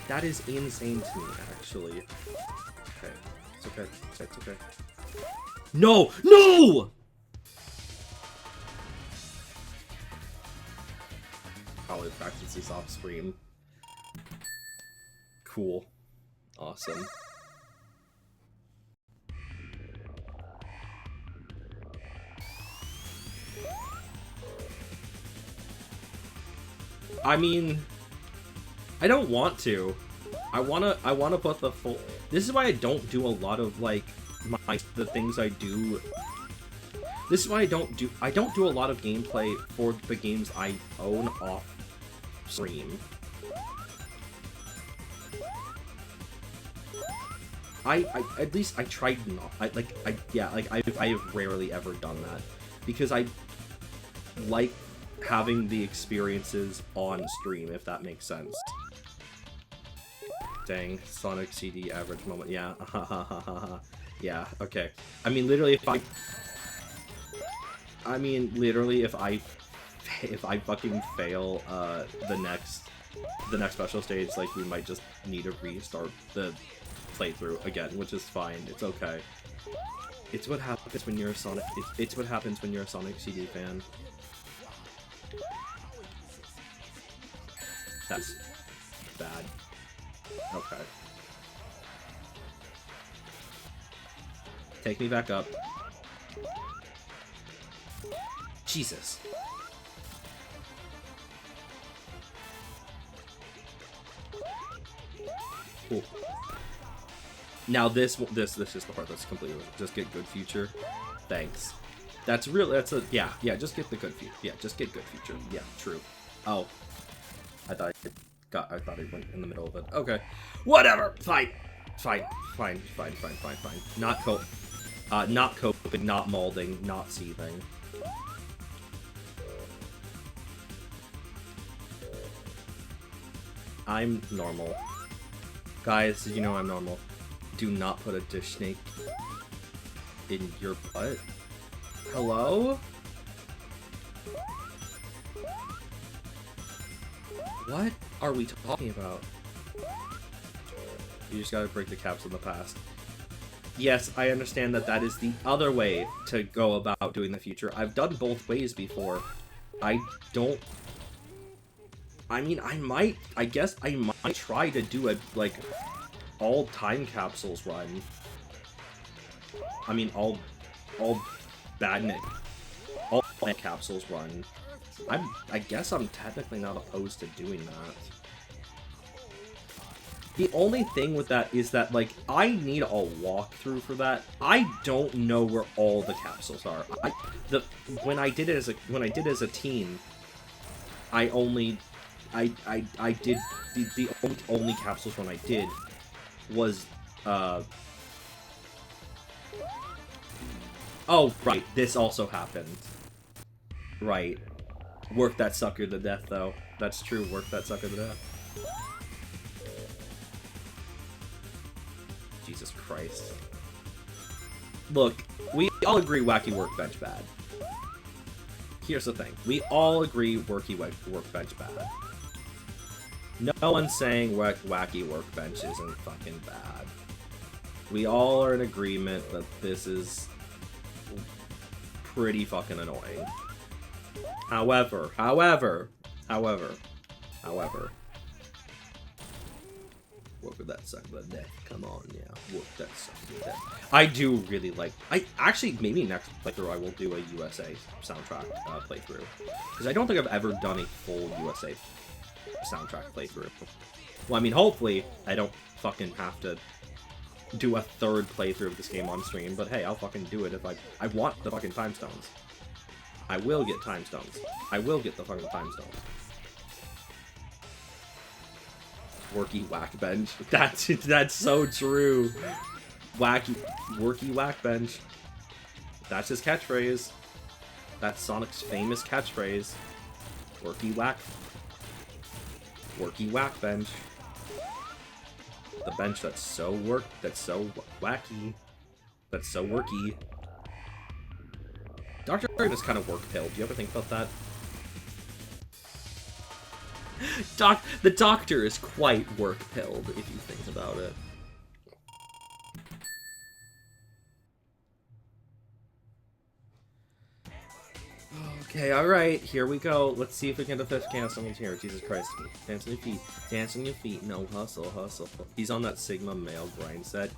That is insane to me, actually. Okay, it's okay, it's okay. No! No! Probably practice this off stream. Cool. Awesome. I mean, I don't want to. I wanna put the full. This is why I don't do a lot of like the things I do. This is why I don't do a lot of gameplay for the games I own off stream. At least I tried not. I have rarely ever done that because I like having the experiences on stream, if that makes sense. Dang, Sonic CD average moment. Yeah, yeah, okay. I mean, literally, if I fucking fail the next special stage, like, we might just need to restart the playthrough again, which is fine. It's okay. It's what happens when you're a Sonic. It's what happens when you're a Sonic CD fan. That's bad. Okay. Take me back up. Jesus. Cool. Now this is the part that's completely just get good future. Thanks. That's real. That's a yeah. Just get the good future. Yeah, just get good future. Yeah, true. Oh, I thought I went in the middle of it. Okay, whatever. Fine. Not coping, not molding, not seething. I'm normal. Guys, you know I'm normal. Do not put a dish snake in your butt. Hello? What are we talking about? You just gotta break the caps in the past. Yes, I understand that that is the other way to go about doing the future. I've done both ways before. I mean, I guess I might try to do a, like, all time capsules run. I mean, all badnik capsules run. I guess I'm technically not opposed to doing that. The only thing with that is that, like, I need a walkthrough for that. I don't know where all the capsules are. When I did it as a teen, I did the only capsules run I did was oh right, this also happened. Right. Work that sucker to death though. That's true, work that sucker to death. Jesus Christ. Look, we all agree Wacky Workbench bad. Here's the thing. We all agree Wacky Workbench bad. No one's saying Wacky Workbench isn't fucking bad. We all are in agreement that this is pretty fucking annoying. However, work with that sucker to death. Come on, yeah. Work that sucker to death. I do really like... Actually, maybe next playthrough I will do a USA soundtrack playthrough. Because I don't think I've ever done a full USA soundtrack playthrough. Well, I mean, hopefully I don't fucking have to do a third playthrough of this game on stream. But hey, I'll fucking do it if I want the fucking time stones. I will get time stones. I will get the fucking time stones. Worky whack bench. That's so true. Worky whack bench. That's his catchphrase. That's Sonic's famous catchphrase. Worky whack bench. The bench that's so wacky. That's so worky. Dr. Brain is kind of work-pilled. Do you ever think about that? The doctor is quite work-pilled, if you think about it. Okay, alright, here we go. Let's see if we can defend canceling here. Jesus Christ. Dance on your feet. Dance on your feet. No, hustle. He's on that Sigma male grind set.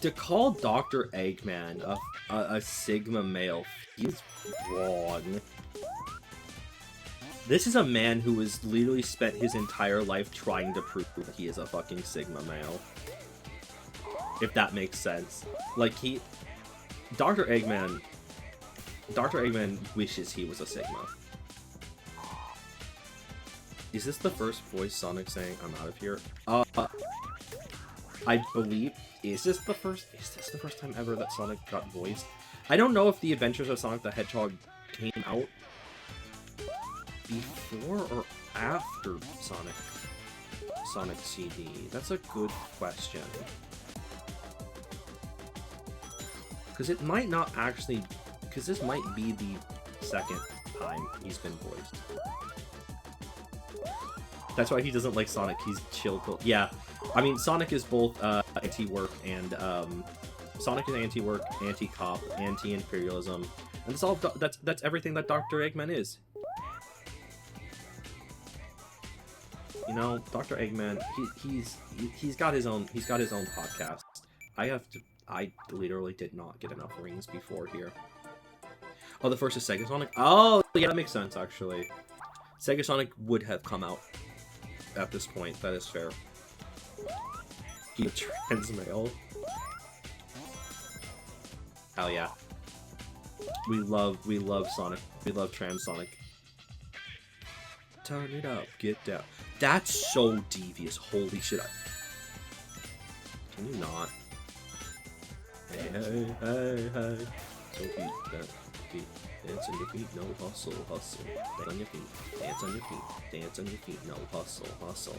To call Dr. Eggman a Sigma male feels wrong. This is a man who has literally spent his entire life trying to prove that he is a fucking Sigma male. If that makes sense. Like, Dr. Eggman wishes he was a Sigma. Is this the first voice Sonic saying, I'm out of here? I believe... Is this the first time ever that Sonic got voiced? I don't know if the Adventures of Sonic the Hedgehog came out before or after Sonic CD. That's a good question. Because it might not actually... Because this might be the second time he's been voiced. That's why he doesn't like Sonic. He's chill. Yeah. I mean, Sonic is both IT work and Sonic is anti-work, anti-cop, anti-imperialism, and that's everything that Dr. Eggman is. You know, Dr. Eggman, he's got his own podcast. I literally did not get enough rings before here. Oh, the first is Sega Sonic? Oh, yeah, that makes sense, actually. Sega Sonic would have come out at this point, that is fair. He transmail. Hell yeah. We love Sonic. We love Trans Sonic. Turn it up, get down. That's so devious. Holy shit. Can you not? Hey, hey, hey, hey. So feet, dance on your feet, no hustle, hustle. Dance on your feet, dance on your feet, dance on your feet, no hustle, hustle.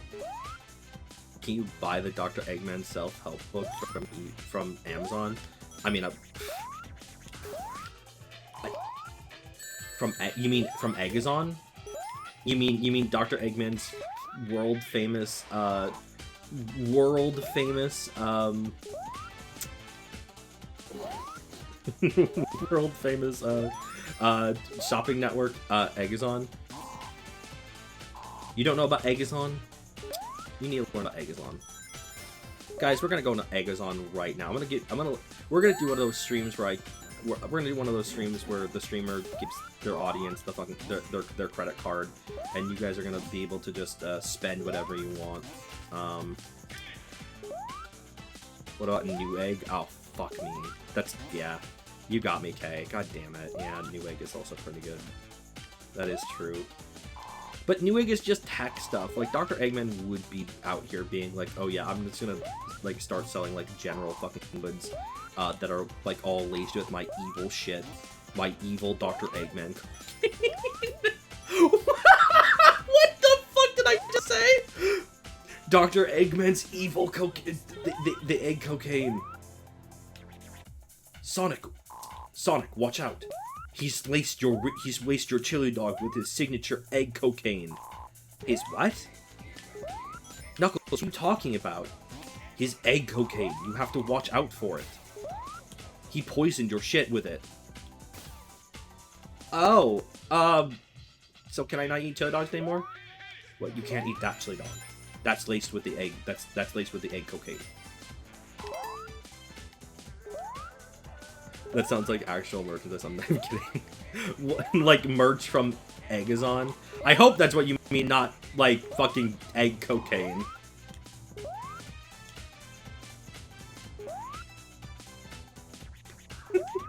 Can you buy the Dr. Eggman self-help book from Amazon? I mean, you mean from Eggazon? You mean Dr. Eggman's world famous shopping network, Eggazon? You don't know about Eggazon? You need to learn about Eggazon. Guys, we're gonna go into Eggazon right now. We're gonna do one of those streams where we're gonna do one of those streams where the streamer gives their audience their credit card, and you guys are gonna be able to just spend whatever you want. What about Newegg? Oh, fuck me. Yeah. You got me, Kay. God damn it. Yeah, Newegg is also pretty good. That is true. But Newegg is just tech stuff. Like, Dr. Eggman would be out here being like, oh yeah, I'm just gonna, like, start selling, like, general fucking goods that are, like, all laced with my evil shit. My evil Dr. Eggman. What the fuck did I just say? Dr. Eggman's evil cocaine. The egg cocaine. Sonic, watch out. He's laced your chili dog with his signature egg cocaine. His what? Knuckles, what are you talking about? His egg cocaine. You have to watch out for it. He poisoned your shit with it. Oh, so can I not eat chili dogs anymore? Well, you can't eat that chili dog. That's laced with the egg. That's laced with the egg cocaine. That sounds like actual merchandise. I'm not even kidding. Like merch from Eggazon. I hope that's what you mean, not like fucking egg cocaine.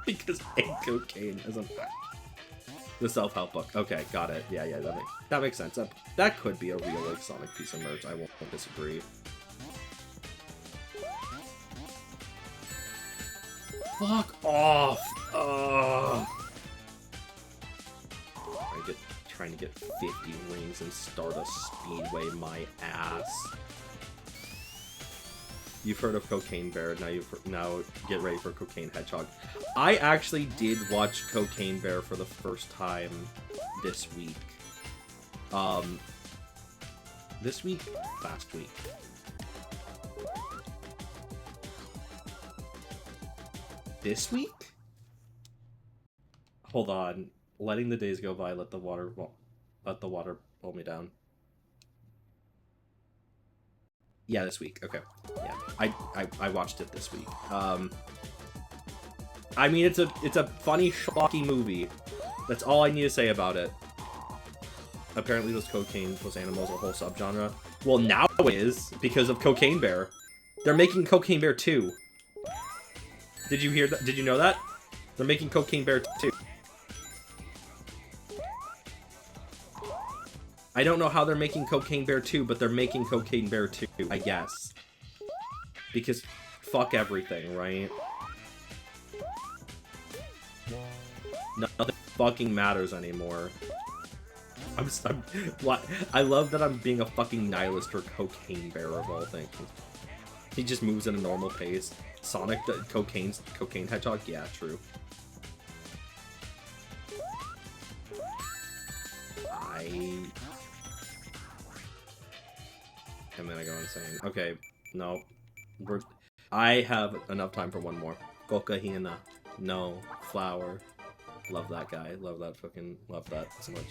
Because egg cocaine is the self-help book. Okay, got it. Yeah, that makes sense. That could be a real like Sonic piece of merch. I won't disagree. Fuck off! Trying to get 50 rings and start a speedway, my ass. You've heard of Cocaine Bear, now get ready for Cocaine Hedgehog. I actually did watch Cocaine Bear for the first time this week. Last week. This week? Hold on. Letting the days go by, let the water pull me down. Yeah, this week. Okay. Yeah. I watched it this week. I mean, it's a funny, schlocky movie. That's all I need to say about it. Apparently those animals are a whole subgenre. Well, now it is, because of Cocaine Bear. They're making Cocaine Bear 2. Did you hear that? Did you know that? They're making Cocaine Bear 2. I don't know how they're making Cocaine Bear 2, but they're making Cocaine Bear 2, I guess. Because fuck everything, right? Nothing fucking matters anymore. I love that I'm being a fucking nihilist for Cocaine Bear of all things. He just moves at a normal pace. Sonic, Cocaine Hedgehog? Yeah, true. I'm gonna go insane. Okay, no. I have enough time for one more. Cocaine. No. Flower. Love that guy. Love that so much.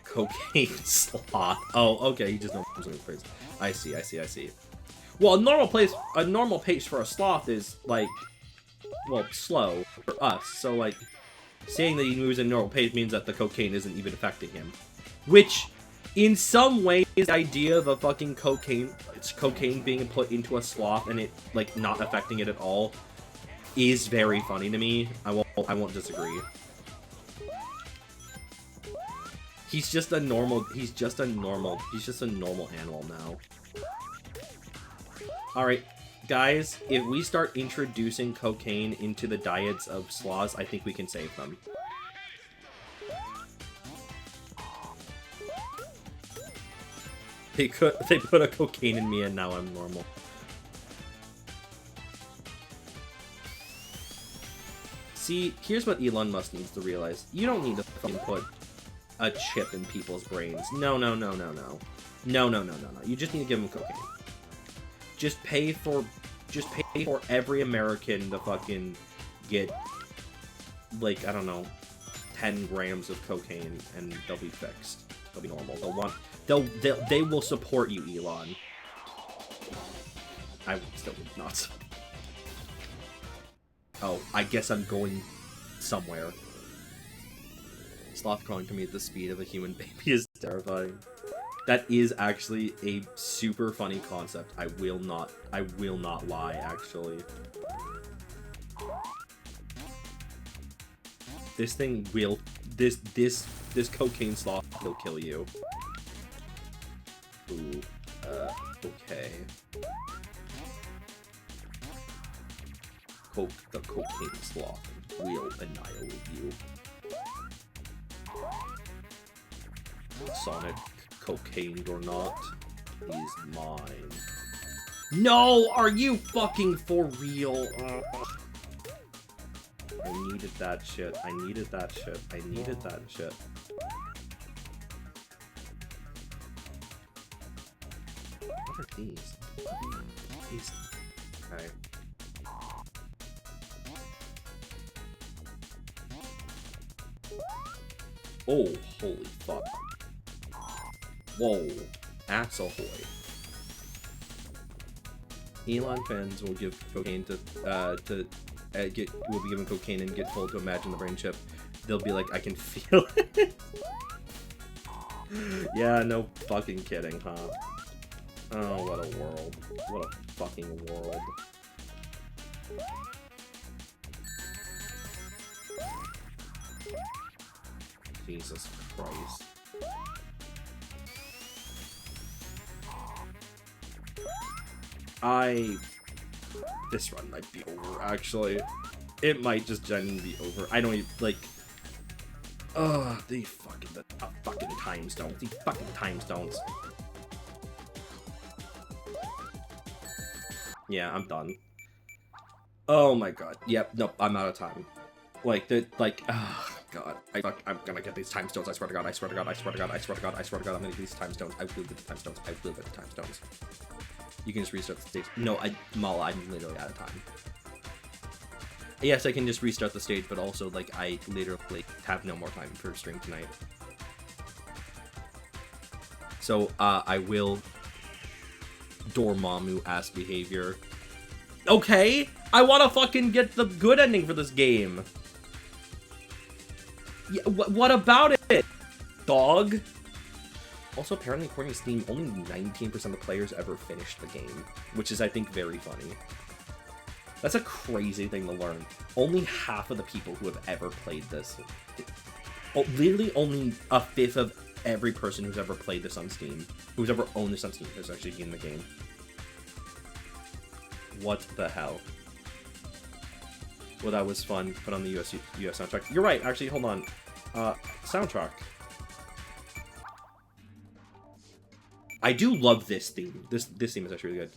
Cocaine sloth. Oh, okay. He just knows the phrase. I see. Well, a normal pace for a sloth is like, well, slow for us. So like, saying that he moves at normal pace means that the cocaine isn't even affecting him, which, in some ways, the idea of a fucking cocaine being put into a sloth and it like not affecting it at all is very funny to me. I won't disagree. He's just a normal animal now. Alright, guys, if we start introducing cocaine into the diets of sloths, I think we can save them. They put a cocaine in me and now I'm normal. See, here's what Elon Musk needs to realize. You don't need to fucking put a chip in people's brains. No. You just need to give them cocaine. Just pay for every American to fucking get, like, I don't know, 10 grams of cocaine and they'll be fixed. They'll be normal. They will support you, Elon. I still would not. Oh, I guess I'm going somewhere. Sloth crawling to me at the speed of a human baby is terrifying. That is actually a super funny concept. I will not lie, actually. This thing will, this cocaine sloth will kill you. Ooh, okay. The cocaine sloth will annihilate you. Sonic, cocaine or not, he's mine. No! Are you fucking for real? I needed that shit. I needed that shit. What are these? These. Okay. Oh, holy fuck. Whoa. Ass ahoy. Elon fans will give cocaine will be given cocaine and get told to imagine the brain chip. They'll be like, I can feel it. Yeah, no fucking kidding, huh? Oh, what a world. What a fucking world. Jesus Christ. This run might be over, actually. It might just genuinely be over. I don't even, like... Ugh, the fucking time stones. These fucking time stones. Yeah, I'm done. Oh my god. Yep, nope, I'm out of time. Like, oh god. I'm gonna get these time stones, I swear to god, I'm gonna get these time stones. I will get the time stones. You can just restart the stage. No, Mala, I'm literally out of time. Yes, I can just restart the stage, but also, like, I literally have no more time for stream tonight. So, I will Dormammu-ass behavior. Okay! I wanna fucking get the good ending for this game! Yeah, what about it, dog? Also, apparently, according to Steam, only 19% of the players ever finished the game, which is, I think, very funny. That's a crazy thing to learn. Only half of the people who have ever played this, literally only a fifth of every person who's ever played this on Steam, who's ever owned this on Steam, has actually been in the game. What the hell? Well, that was fun. Put on the US soundtrack. You're right, actually, hold on. Soundtrack. I do love this theme. This theme is actually really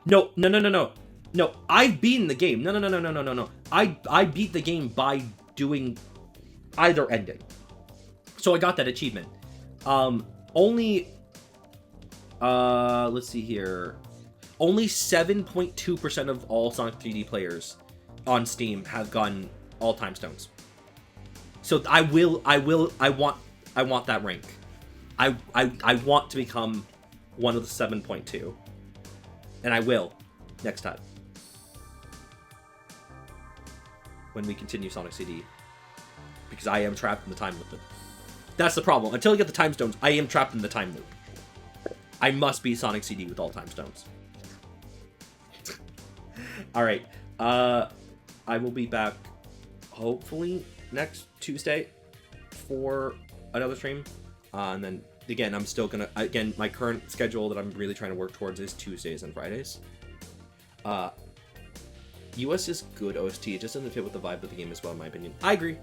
good. No, I've beaten the game. No. I beat the game by doing either ending. So I got that achievement. Let's see here. only 7.2% of all Sonic 3D players on Steam have gotten all time stones. So I want that rank. I want to become one of the 7.2. And I will next time. When we continue Sonic CD. Because I am trapped in the time loop. That's the problem. Until I get the time stones, I am trapped in the time loop. I must be Sonic CD with all time stones. Alright. I will be back hopefully next Tuesday for another stream. And then again, I'm still gonna, again, my current schedule that I'm really trying to work towards is Tuesdays and Fridays. US is good OST, it just doesn't fit with the vibe of the game as well, in my opinion. I agree.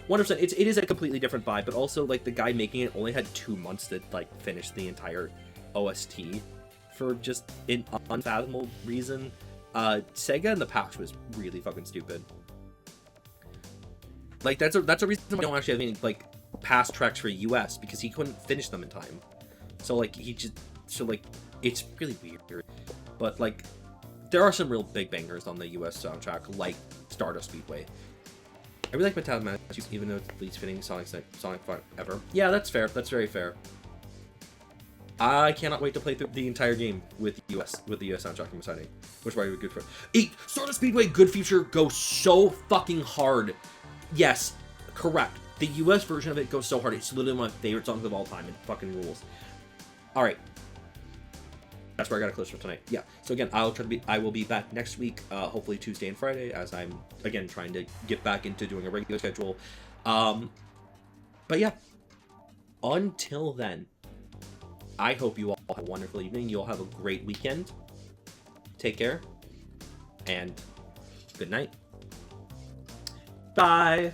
100%, it is a completely different vibe, but also, like, the guy making it only had 2 months to, like, finish the entire OST for just an unfathomable reason. Sega in the past was really fucking stupid. Like, that's a reason why I don't actually have any, like, past tracks for US, because he couldn't finish them in time. So, like, it's really weird. But, like, there are some real big bangers on the US soundtrack, like Stardust Speedway. I really like Metallic Matches, even though it's the least fitting Sonic Fun ever. Yeah, that's fair. That's very fair. I cannot wait to play through the entire game with the US soundtrack I'm deciding. Which way would be good for 8. Stardust Speedway Good Future goes so fucking hard. Yes, correct. The US version of it goes so hard. It's literally one of my favorite songs of all time. It fucking rules. Alright. That's where I got to close for tonight. Yeah. So again, I will be back next week, hopefully Tuesday and Friday, as I'm again trying to get back into doing a regular schedule. But yeah. Until then, I hope you all have a wonderful evening. You all have a great weekend. Take care, and good night. Bye.